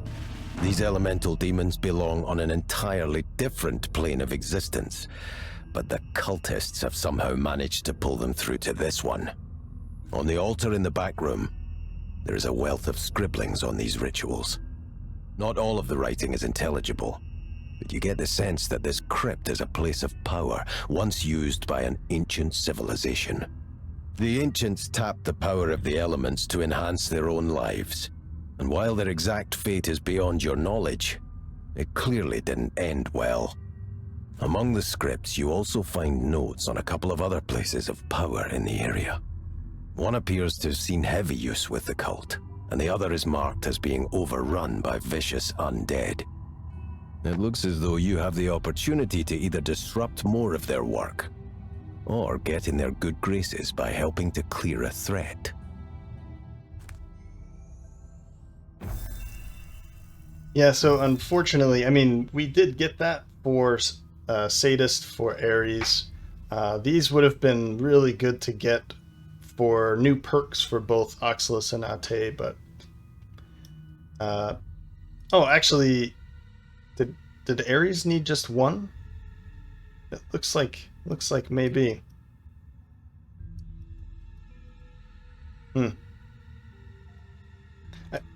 These elemental demons belong on an entirely different plane of existence, but the cultists have somehow managed to pull them through to this one. On the altar in the back room, there is a wealth of scribblings on these rituals. Not all of the writing is intelligible, but you get the sense that this crypt is a place of power, once used by an ancient civilization. The ancients tapped the power of the elements to enhance their own lives, and while their exact fate is beyond your knowledge, it clearly didn't end well. Among the scripts, you also find notes on a couple of other places of power in the area. One appears to have seen heavy use with the cult, and the other is marked as being overrun by vicious undead. It looks as though you have the opportunity to either disrupt more of their work, or get in their good graces by helping to clear a threat. Yeah, so unfortunately, I mean, we did get that for Sadist for Ares. These would have been really good to get for new perks for both Oxalis and Ate, but... oh, actually, did Ares need just one? It looks like maybe.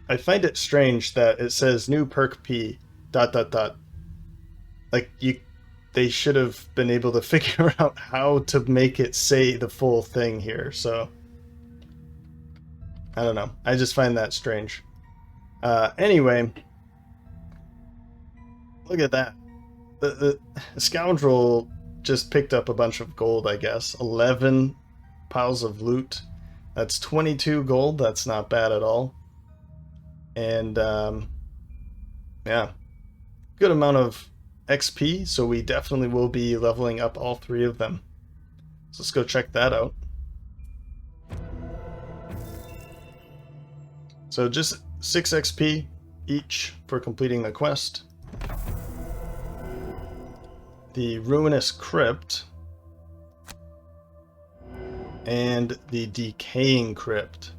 I find it strange that it says new perk P ... Like they should have been able to figure out how to make it say the full thing here. So I don't know. I just find that strange. Anyway, look at that. The scoundrel just picked up a bunch of gold, I guess. 11 piles of loot. That's 22 gold. That's not bad at all. And yeah, good amount of XP, so we definitely will be leveling up all 3 of them. So let's go check that out. So just 6 XP each for completing the quest. The Ruinous Crypt. and the decaying crypt.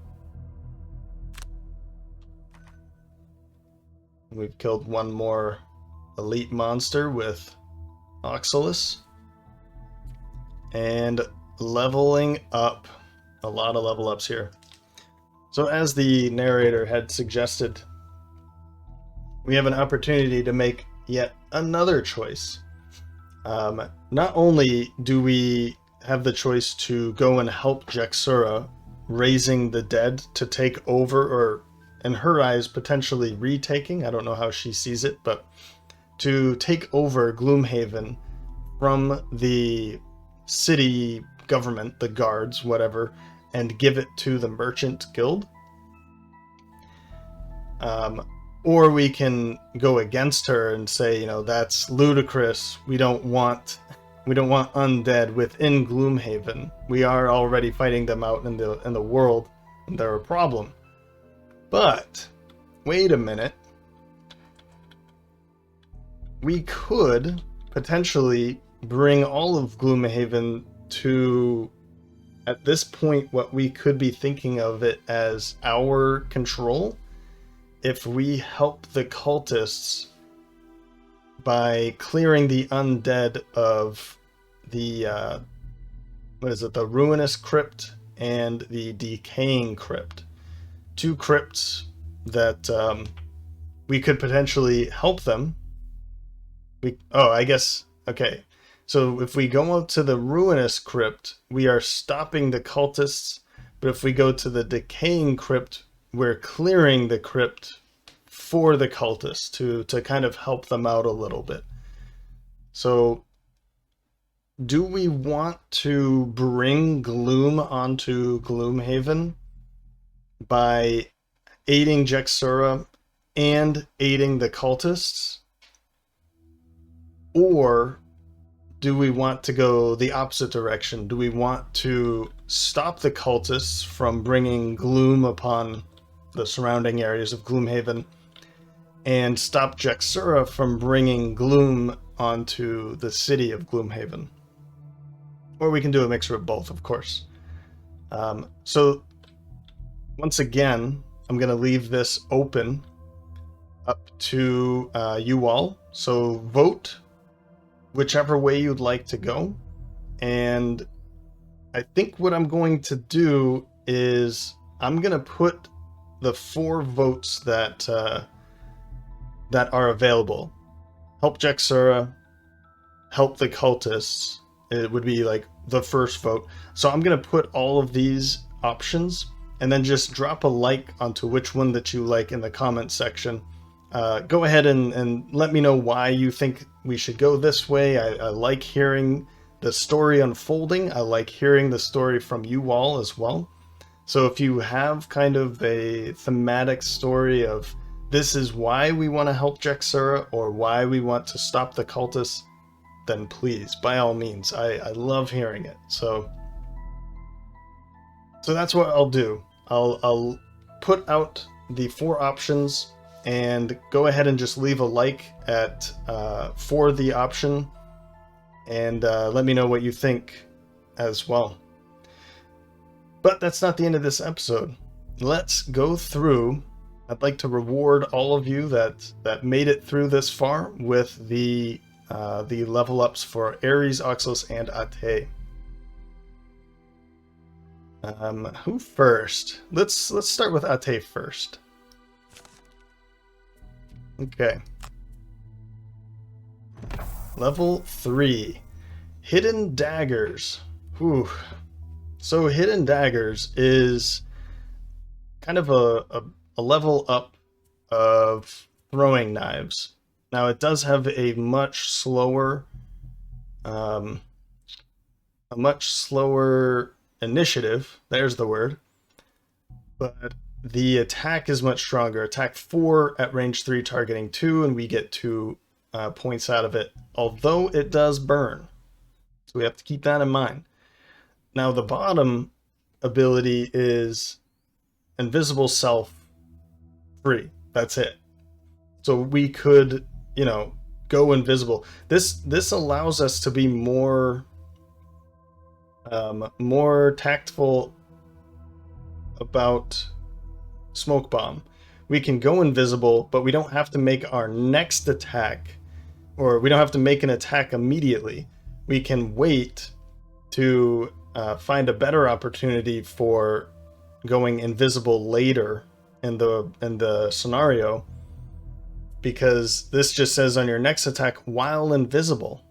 We've killed one more elite monster with Oxylus. And leveling up. A lot of level ups here. So as the narrator had suggested, we have an opportunity to make yet another choice. Not only do we have the choice to go and help Jexura raising the dead to take over, or in her eyes potentially retaking, I don't know how she sees it, but to take over Gloomhaven from the city government, the guards, whatever, and give it to the Merchant Guild. Or we can go against her and say, you know, that's ludicrous. We don't want undead within Gloomhaven. We are already fighting them out in the world, and they're a problem. But wait a minute. We could potentially bring all of Gloomhaven to, at this point, what we could be thinking of it as our control. If we help the cultists by clearing the undead of the, the ruinous crypt and the decaying crypt. Two crypts that we could potentially help them. Okay. So if we go out to the ruinous crypt, we are stopping the cultists, but if we go to the decaying crypt, we're clearing the crypt for the cultists to kind of help them out a little bit. So do we want to bring gloom onto Gloomhaven by aiding Jexura and aiding the cultists? Or do we want to go the opposite direction? Do we want to stop the cultists from bringing gloom upon the surrounding areas of Gloomhaven and stop Jexura from bringing gloom onto the city of Gloomhaven? Or we can do a mixture of both, of course. So once again, I'm going to leave this open up to you all. So vote whichever way you'd like to go. And I think what I'm going to do is I'm going to put the 4 votes that are available. Help Jexura, help the cultists. It would be like the first vote. So I'm going to put all of these options and then just drop a like onto which one that you like in the comment section. Go ahead and let me know why you think we should go this way. I like hearing the story unfolding. I like hearing the story from you all as well. So if you have kind of a thematic story of this is why we want to help Jexura or why we want to stop the cultists, then please, by all means, I love hearing it. So that's what I'll do. I'll put out the 4 options and go ahead and just leave a like at for the option, and let me know what you think as well. But that's not the end of this episode. Let's go through. I'd like to reward all of you that made it through this far with the level ups for Ares, Oxylus, and Ate. Who first? Let's start with Ate first. Okay. Level 3. Hidden Daggers. Whew. So Hidden Daggers is kind of a level up of throwing knives. Now it does have a much slower initiative. There's the word. But the attack is much stronger. Attack 4 at range 3, targeting 2, and we get 2 points out of it, although it does burn. So we have to keep that in mind. Now the bottom ability is invisible self free. That's it. So we could, go invisible. This allows us to be more more tactful about smoke bomb. We can go invisible, but we don't have to make our next attack, or we don't have to make an attack immediately. We can wait to find a better opportunity for going invisible later in the scenario, because this just says on your next attack while invisible.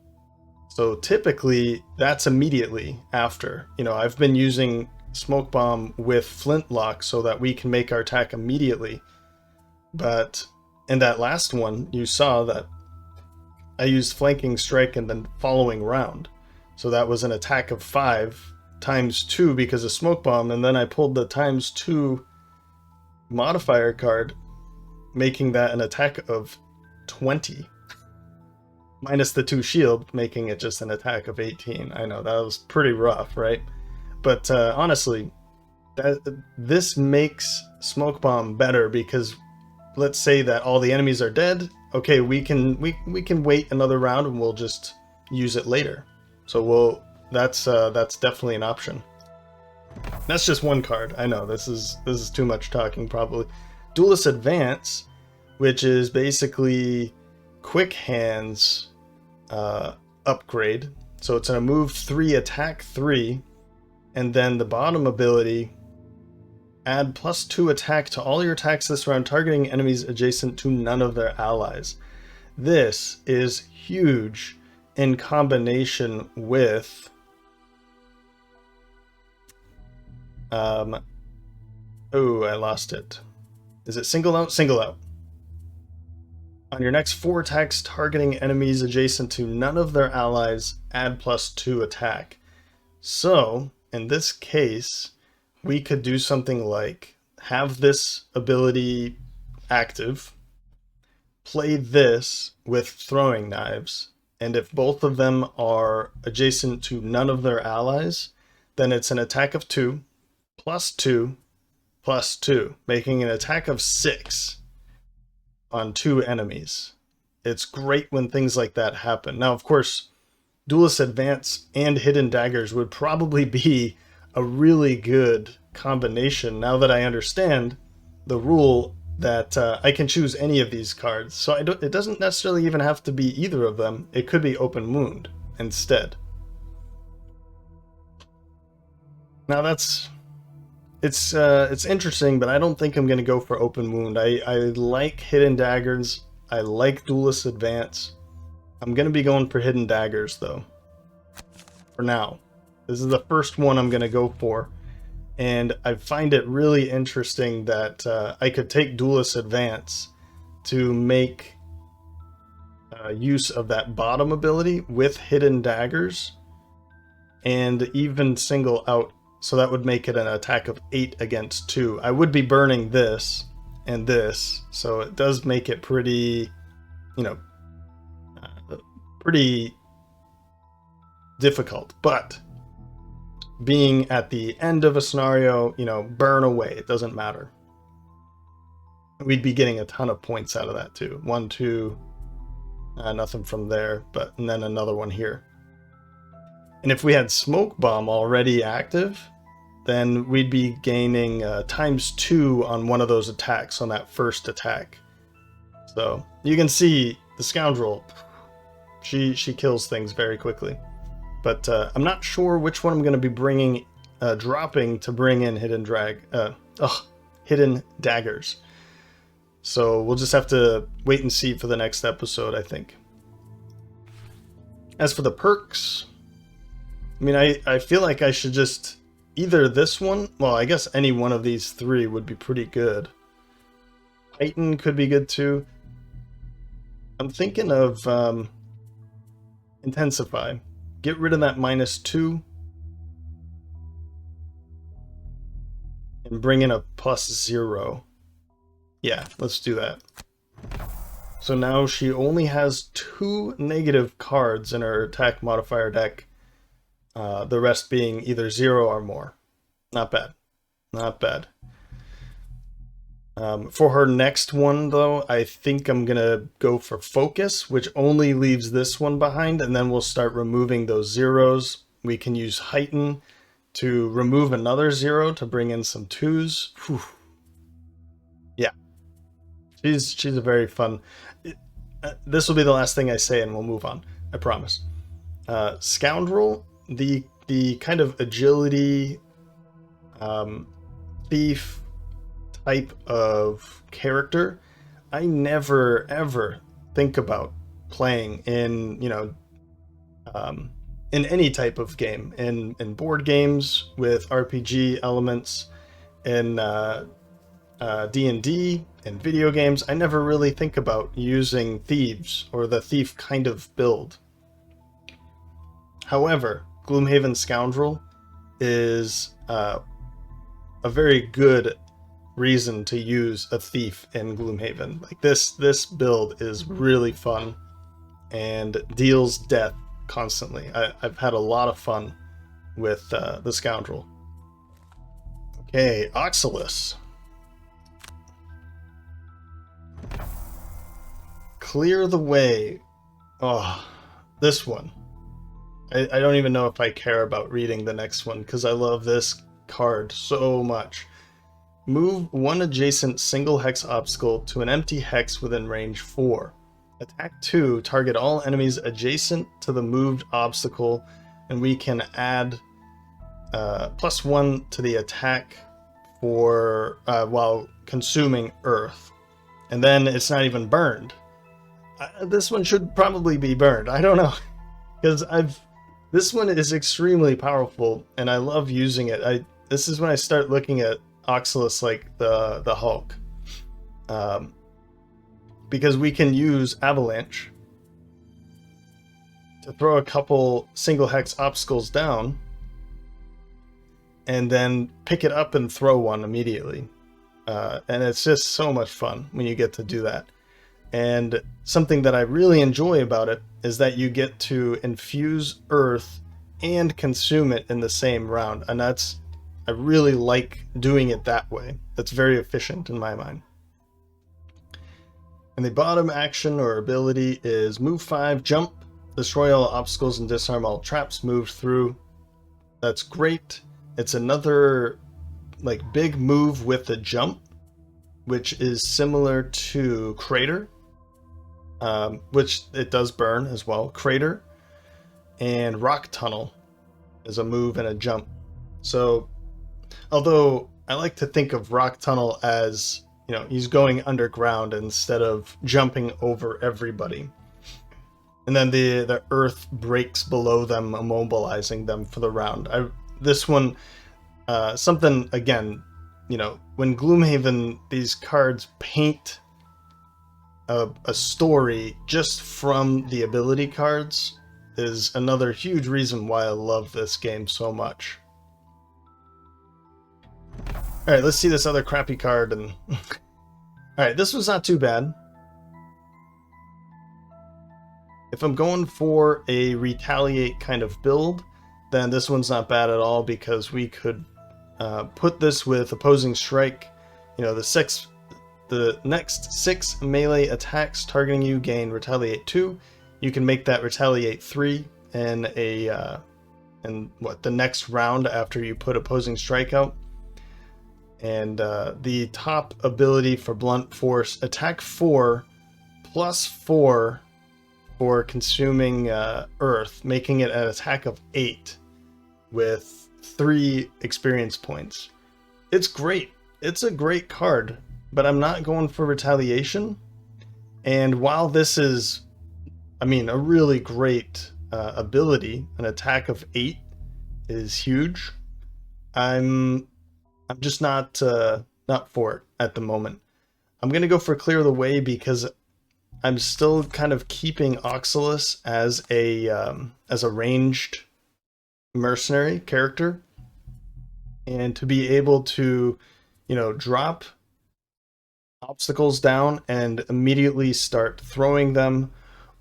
So typically that's immediately after. You know, I've been using smoke bomb with flintlock so that we can make our attack immediately. But in that last one, you saw that I used flanking strike and then following round. So that was an attack of 5 times 2 because of smoke bomb, and then I pulled the times 2 modifier card, making that an attack of 20. Minus the 2 shield, making it just an attack of 18. I know, that was pretty rough, right? But honestly, this makes smoke bomb better, because let's say that all the enemies are dead. Okay, we can wait another round and we'll just use it later. So that's definitely an option. That's just one card. I know this is too much talking probably. Duelist Advance, which is basically quick hands upgrade. So it's gonna move 3, attack 3, and then the bottom ability, add +2 attack to all your attacks this round, targeting enemies adjacent to none of their allies. This is huge in combination with oh, I lost it. Is it single out? Single out. On your next 4 attacks targeting enemies adjacent to none of their allies, add +2 attack. So, in this case, we could do something like have this ability active, play this with throwing knives, and if both of them are adjacent to none of their allies, then it's an attack of 2, +2, +2, making an attack of 6 on 2 enemies. It's great when things like that happen. Now, of course, Duelist Advance and Hidden Daggers would probably be a really good combination now that I understand the rule that I can choose any of these cards. So it doesn't necessarily even have to be either of them. It could be Open Wound instead. Now it's interesting, but I don't think I'm going to go for Open Wound. I like Hidden Daggers. I like Duelist Advance. I'm going to be going for Hidden Daggers, though. For now. This is the first one I'm going to go for. And I find it really interesting that I could take Duelist Advance to make use of that bottom ability with Hidden Daggers, and even single out. So that would make it an attack of 8 against 2. I would be burning this and this, so it does make it pretty, pretty difficult. But being at the end of a scenario, burn away, it doesn't matter. We'd be getting a ton of points out of that too. 1, 2, nothing from there, and then another one here. And if we had Smoke Bomb already active, then we'd be gaining ×2 on one of those attacks on that first attack. So you can see the Scoundrel, she kills things very quickly. But I'm not sure which one I'm going to be dropping to bring in Hidden Daggers. So we'll just have to wait and see for the next episode, I think. As for the perks, I mean, I feel like I should just either this one, well, I guess any one of these 3 would be pretty good. Titan could be good too. I'm thinking of Intensify. Get rid of that -2 and bring in a +0. Yeah, let's do that. So now she only has 2 negative cards in her attack modifier deck. The rest being either 0 or more. Not bad. Not bad. For her next one, though, I think I'm going to go for Focus, which only leaves this one behind, and then we'll start removing those zeros We can use heighten to remove another 0 to bring in some 2s. Whew. Yeah, she's a very fun. This will be the last thing I say, and we'll move on. I promise. Scoundrel, the kind of agility, thief type of character, I never ever think about playing in, you know, in any type of game, in board games with RPG elements, in D&D, and video games. I never really think about using thieves or the thief kind of build. However, Gloomhaven Scoundrel is a very good reason to use a thief in Gloomhaven. Like this build is really fun and deals death constantly. I've had a lot of fun with the Scoundrel. Okay, Oxylus. Clear the way. Oh, this one. I don't even know if I care about reading the next one because I love this card so much. Move one adjacent single hex obstacle to an empty hex within range 4. Attack 2, target all enemies adjacent to the moved obstacle, and we can add +1 to the attack for while consuming earth. And then it's not even burned. This one should probably be burned. I don't know, because this one is extremely powerful, and I love using it. This is when I start looking at Oxylus like the Hulk, because we can use Avalanche to throw a couple single hex obstacles down, and then pick it up and throw one immediately, and it's just so much fun when you get to do that. And something that I really enjoy about it is that you get to infuse earth and consume it in the same round, and I really like doing it that way. That's very efficient in my mind. And the bottom action or ability is move 5, jump, destroy all obstacles and disarm all traps moved through. That's great. It's another like big move with the jump, which is similar to Crater, which it does burn as well. Crater and Rock Tunnel is a move and a jump. So although I like to think of Rock Tunnel as, you know, he's going underground instead of jumping over everybody. And then the earth breaks below them, immobilizing them for the round. This one, something, again, you know, when Gloomhaven, these cards paint a story just from the ability cards is another huge reason why I love this game so much. Alright, let's see this other crappy card. And alright, this was not too bad. If I'm going for a retaliate kind of build, then this one's not bad at all, because we could put this with opposing strike. You know, the next 6 melee attacks targeting you gain retaliate 2. You can make that retaliate 3 in the next round after you put opposing strike out. And the top ability for blunt force, attack 4 +4 for consuming earth, making it an attack of 8 with 3 experience points. It's great. It's a great card, but I'm not going for retaliation. And while this is, I mean, a really great ability, an attack of 8 is huge, I'm just not for it at the moment. I'm gonna go for Clear the Way because I'm still kind of keeping Oxylus as a ranged mercenary character, and to be able to, you know, drop obstacles down and immediately start throwing them,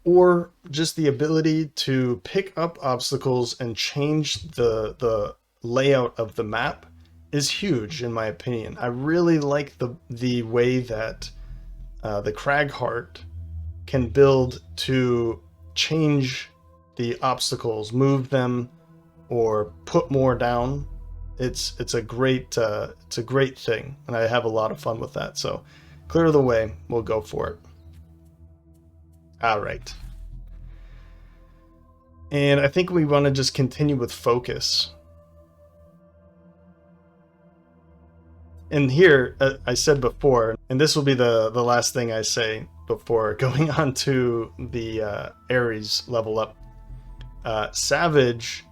or just the ability to pick up obstacles and change the layout of the map is huge in my opinion. I really like the way that the Cragheart can build to change the obstacles, move them, or put more down. It's a great thing, and I have a lot of fun with that. So clear the way, we'll go for it. All right. And I think we want to just continue with focus. And here, I said before, and this will be the last thing I say before going on to the Ares level up. Savage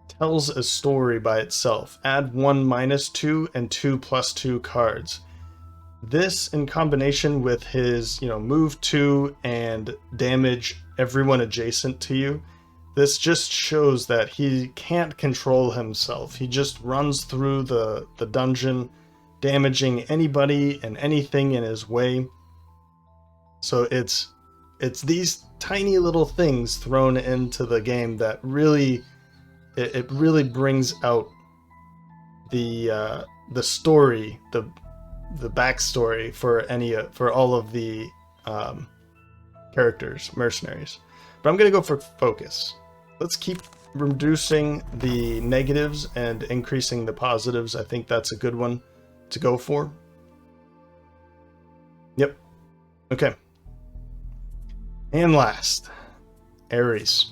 tells a story by itself. Add 1 -2 and 2 +2 cards. This in combination with his, move 2 and damage everyone adjacent to you. This just shows that he can't control himself. He just runs through the dungeon, damaging anybody and anything in his way. So it's these tiny little things thrown into the game that really it really brings out the story, the backstory for all of the characters, mercenaries. But I'm gonna go for focus. Let's keep reducing the negatives and increasing the positives. I think that's a good one to go for. Yep. Okay. And last, Ares.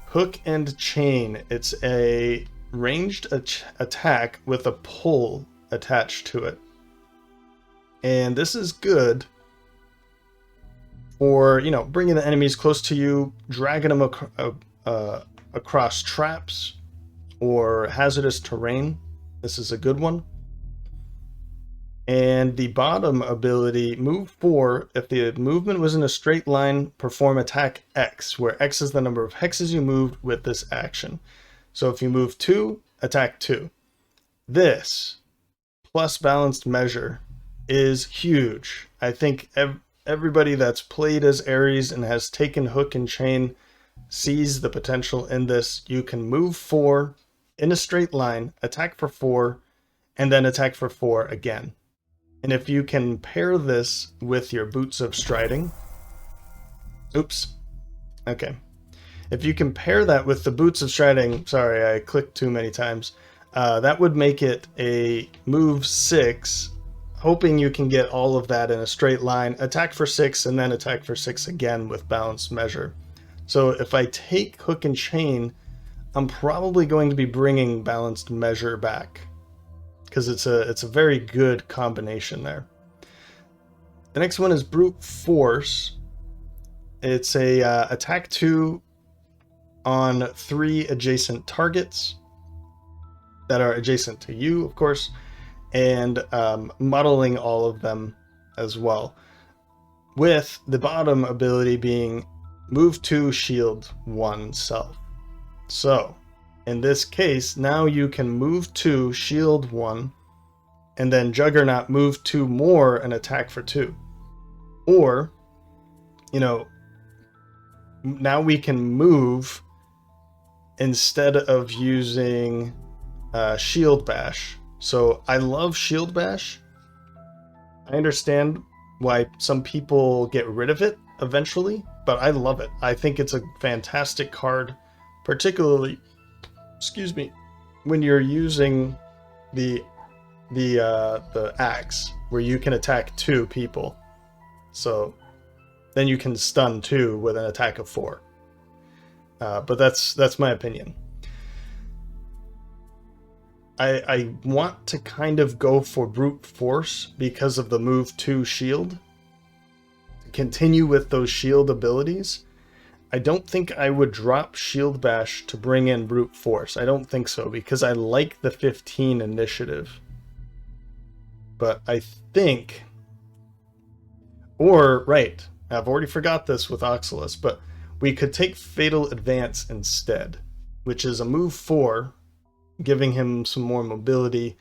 Hook and chain. It's a ranged attack with a pull attached to it. And this is good for, bringing the enemies close to you, dragging them across traps or hazardous terrain. This is a good one. And the bottom ability, move 4, if the movement was in a straight line, perform attack X, where X is the number of hexes you moved with this action. So if you move 2, attack 2. This, plus balanced measure, is huge. I think everybody that's played as Ares and has taken hook and chain sees the potential in this. You can move 4 in a straight line, attack for 4, and then attack for 4 again. And if you can pair this with your boots of striding, oops, okay. If you can pair that with the boots of striding, sorry, I clicked too many times, that would make it a move 6, hoping you can get all of that in a straight line, attack for 6, and then attack for 6 again with balanced measure. So if I take hook and chain, I'm probably going to be bringing balanced measure back, because it's a very good combination there. The next one is brute force. It's a attack 2 on 3 adjacent targets that are adjacent to you, of course, and muddling all of them as well, with the bottom ability being move 2, shield 1 self. So in this case, now you can move 2, shield 1, and then Juggernaut move 2 more and attack for 2. Or, now we can move instead of using shield bash. So I love shield bash. I understand why some people get rid of it eventually, but I love it. I think it's a fantastic card, particularly, when you're using the axe, where you can attack 2 people. So then you can stun 2 with an attack of 4. But that's my opinion. I want to kind of go for brute force because of the move 2 shield. Continue with those shield abilities. I don't think I would drop shield bash to bring in brute force. I don't think so, because I like the 15 initiative. But I think, right, I've already forgot this with Oxylus, but we could take Fatal Advance instead, which is a move 4, giving him some more mobility,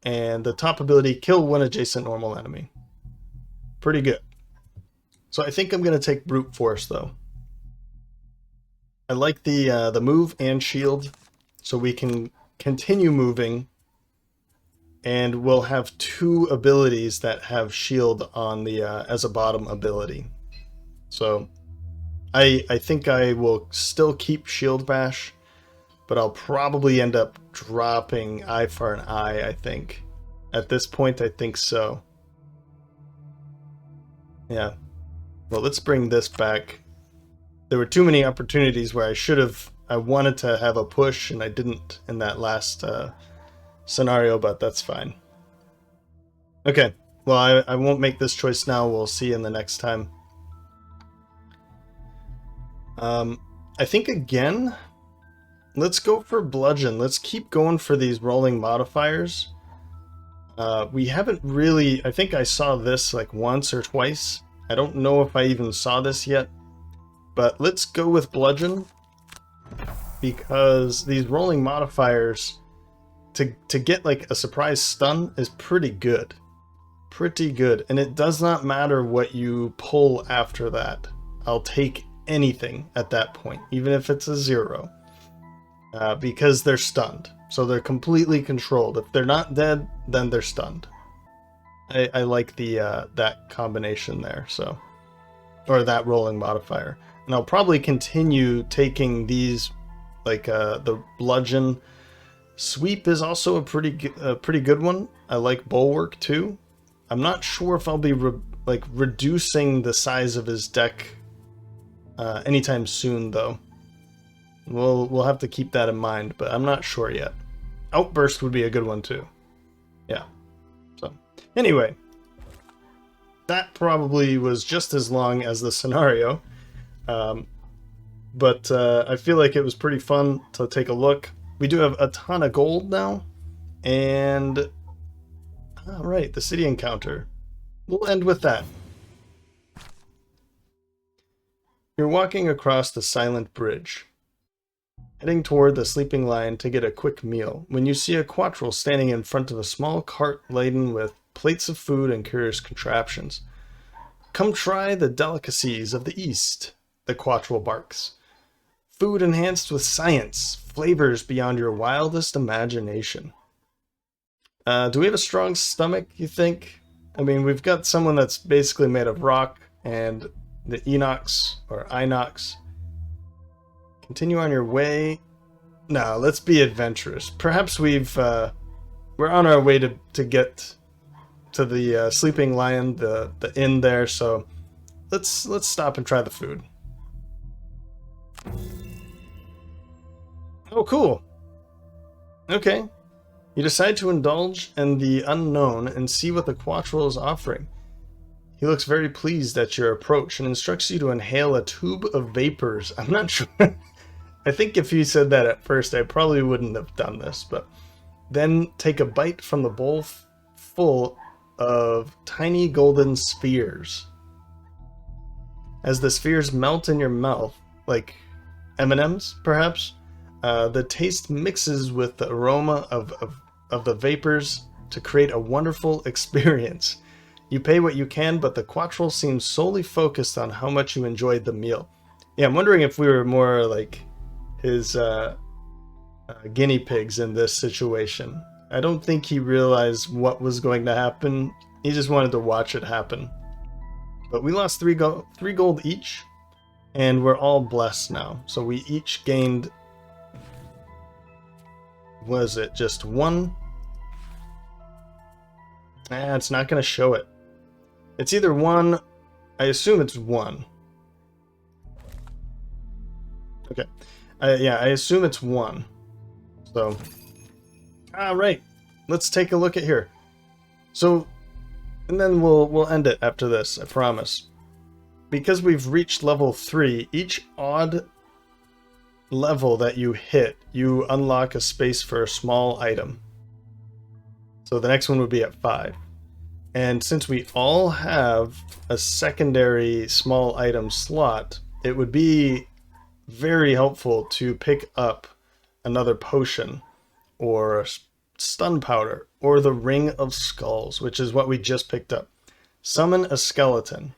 and the top ability, kill 1 adjacent normal enemy. Pretty good. So I think I'm going to take brute force, though. I like the move and shield, so we can continue moving, and we'll have 2 abilities that have shield on the as a bottom ability. So I think I will still keep Shield Bash, but I'll probably end up dropping Eye for an Eye, I think. At this point, I think so. Yeah. Well, let's bring this back. There were too many opportunities where I wanted to have a push, and I didn't in that last scenario, but that's fine. Okay, well, I won't make this choice now. We'll see in the next time. I think again, let's go for bludgeon. Let's keep going for these rolling modifiers. We haven't really... I think I saw this like once or twice. I don't know if I even saw this yet. But let's go with bludgeon, because these rolling modifiers, to get like a surprise stun is pretty good. Pretty good. And it does not matter what you pull after that. I'll take anything at that point, even if it's a 0. Because they're stunned. So they're completely controlled. If they're not dead, then they're stunned. I like the that combination there, so, or that rolling modifier. And I'll probably continue taking these, like the bludgeon. Sweep is also a pretty good one. I like bulwark too. I'm not sure if I'll be reducing the size of his deck anytime soon, though. We'll have to keep that in mind, but I'm not sure yet. Outburst would be a good one too. Yeah. So anyway, that probably was just as long as the scenario, but I feel like it was pretty fun to take a look. We do have a ton of gold now, and all right, the city encounter. We'll end with that. You're walking across the silent bridge, heading toward the sleeping lion to get a quick meal, when you see a quattrel standing in front of a small cart laden with plates of food and curious contraptions. Come try the delicacies of the East, the quattrel barks. Food enhanced with science, flavors beyond your wildest imagination. Do we have a strong stomach, you think? I mean, we've got someone that's basically made of rock, and the Enox, or Inox. Continue on your way. No, let's be adventurous. Perhaps we're on our way to get to the sleeping lion, the inn there. So let's stop and try the food. Oh, cool. Okay. You decide to indulge in the unknown and see what the quattrel is offering. He looks very pleased at your approach and instructs you to inhale a tube of vapors. I'm not sure. I think if you said that at first, I probably wouldn't have done this, but then take a bite from the bowl full of tiny golden spheres. As the spheres melt in your mouth, like M&Ms, perhaps, the taste mixes with the aroma of the vapors to create a wonderful experience. You pay what you can, but the quattrel seems solely focused on how much you enjoyed the meal. Yeah, I'm wondering if we were more like his guinea pigs in this situation. I don't think he realized what was going to happen. He just wanted to watch it happen. But we lost 3 gold each, and we're all blessed now. So we each gained, was it just 1? It's not going to show it. It's either 1, I assume it's 1. Okay. Yeah, I assume it's 1. So, alright, let's take a look at here. So, and then we'll end it after this, I promise. Because we've reached level 3, each odd level that you hit, you unlock a space for a small item. So the next one would be at 5. And since we all have a secondary small item slot, it would be very helpful to pick up another potion or a stun powder or the Ring of Skulls, which is what we just picked up. Summon a skeleton.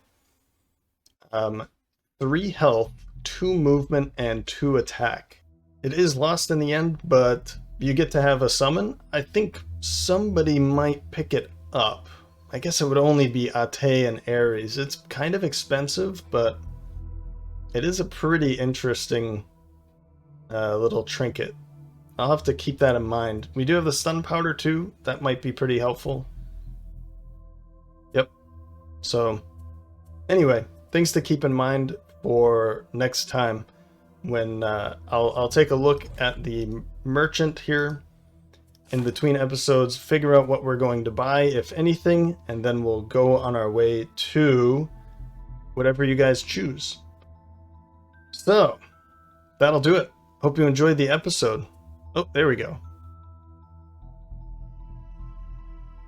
3 health, 2 movement, and 2 attack. It is lost in the end, but you get to have a summon. I think somebody might pick it up. I guess it would only be Ate and Ares. It's kind of expensive, but It is a pretty interesting little trinket. I'll have to keep that in mind. We do have the stun powder too. That might be pretty helpful. Yep. So anyway, things to keep in mind for next time when I'll take a look at the merchant here in between episodes, figure out what we're going to buy, if anything, and then we'll go on our way to whatever you guys choose. So that'll do it. Hope you enjoyed the episode. Oh, there we go.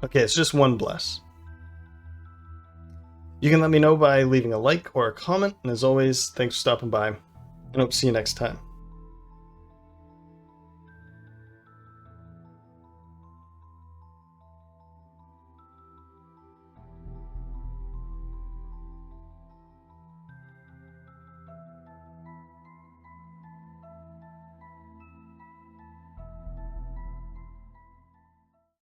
Okay, it's just one bless. You can let me know by leaving a like or a comment, and as always, thanks for stopping by, and hope to see you next time.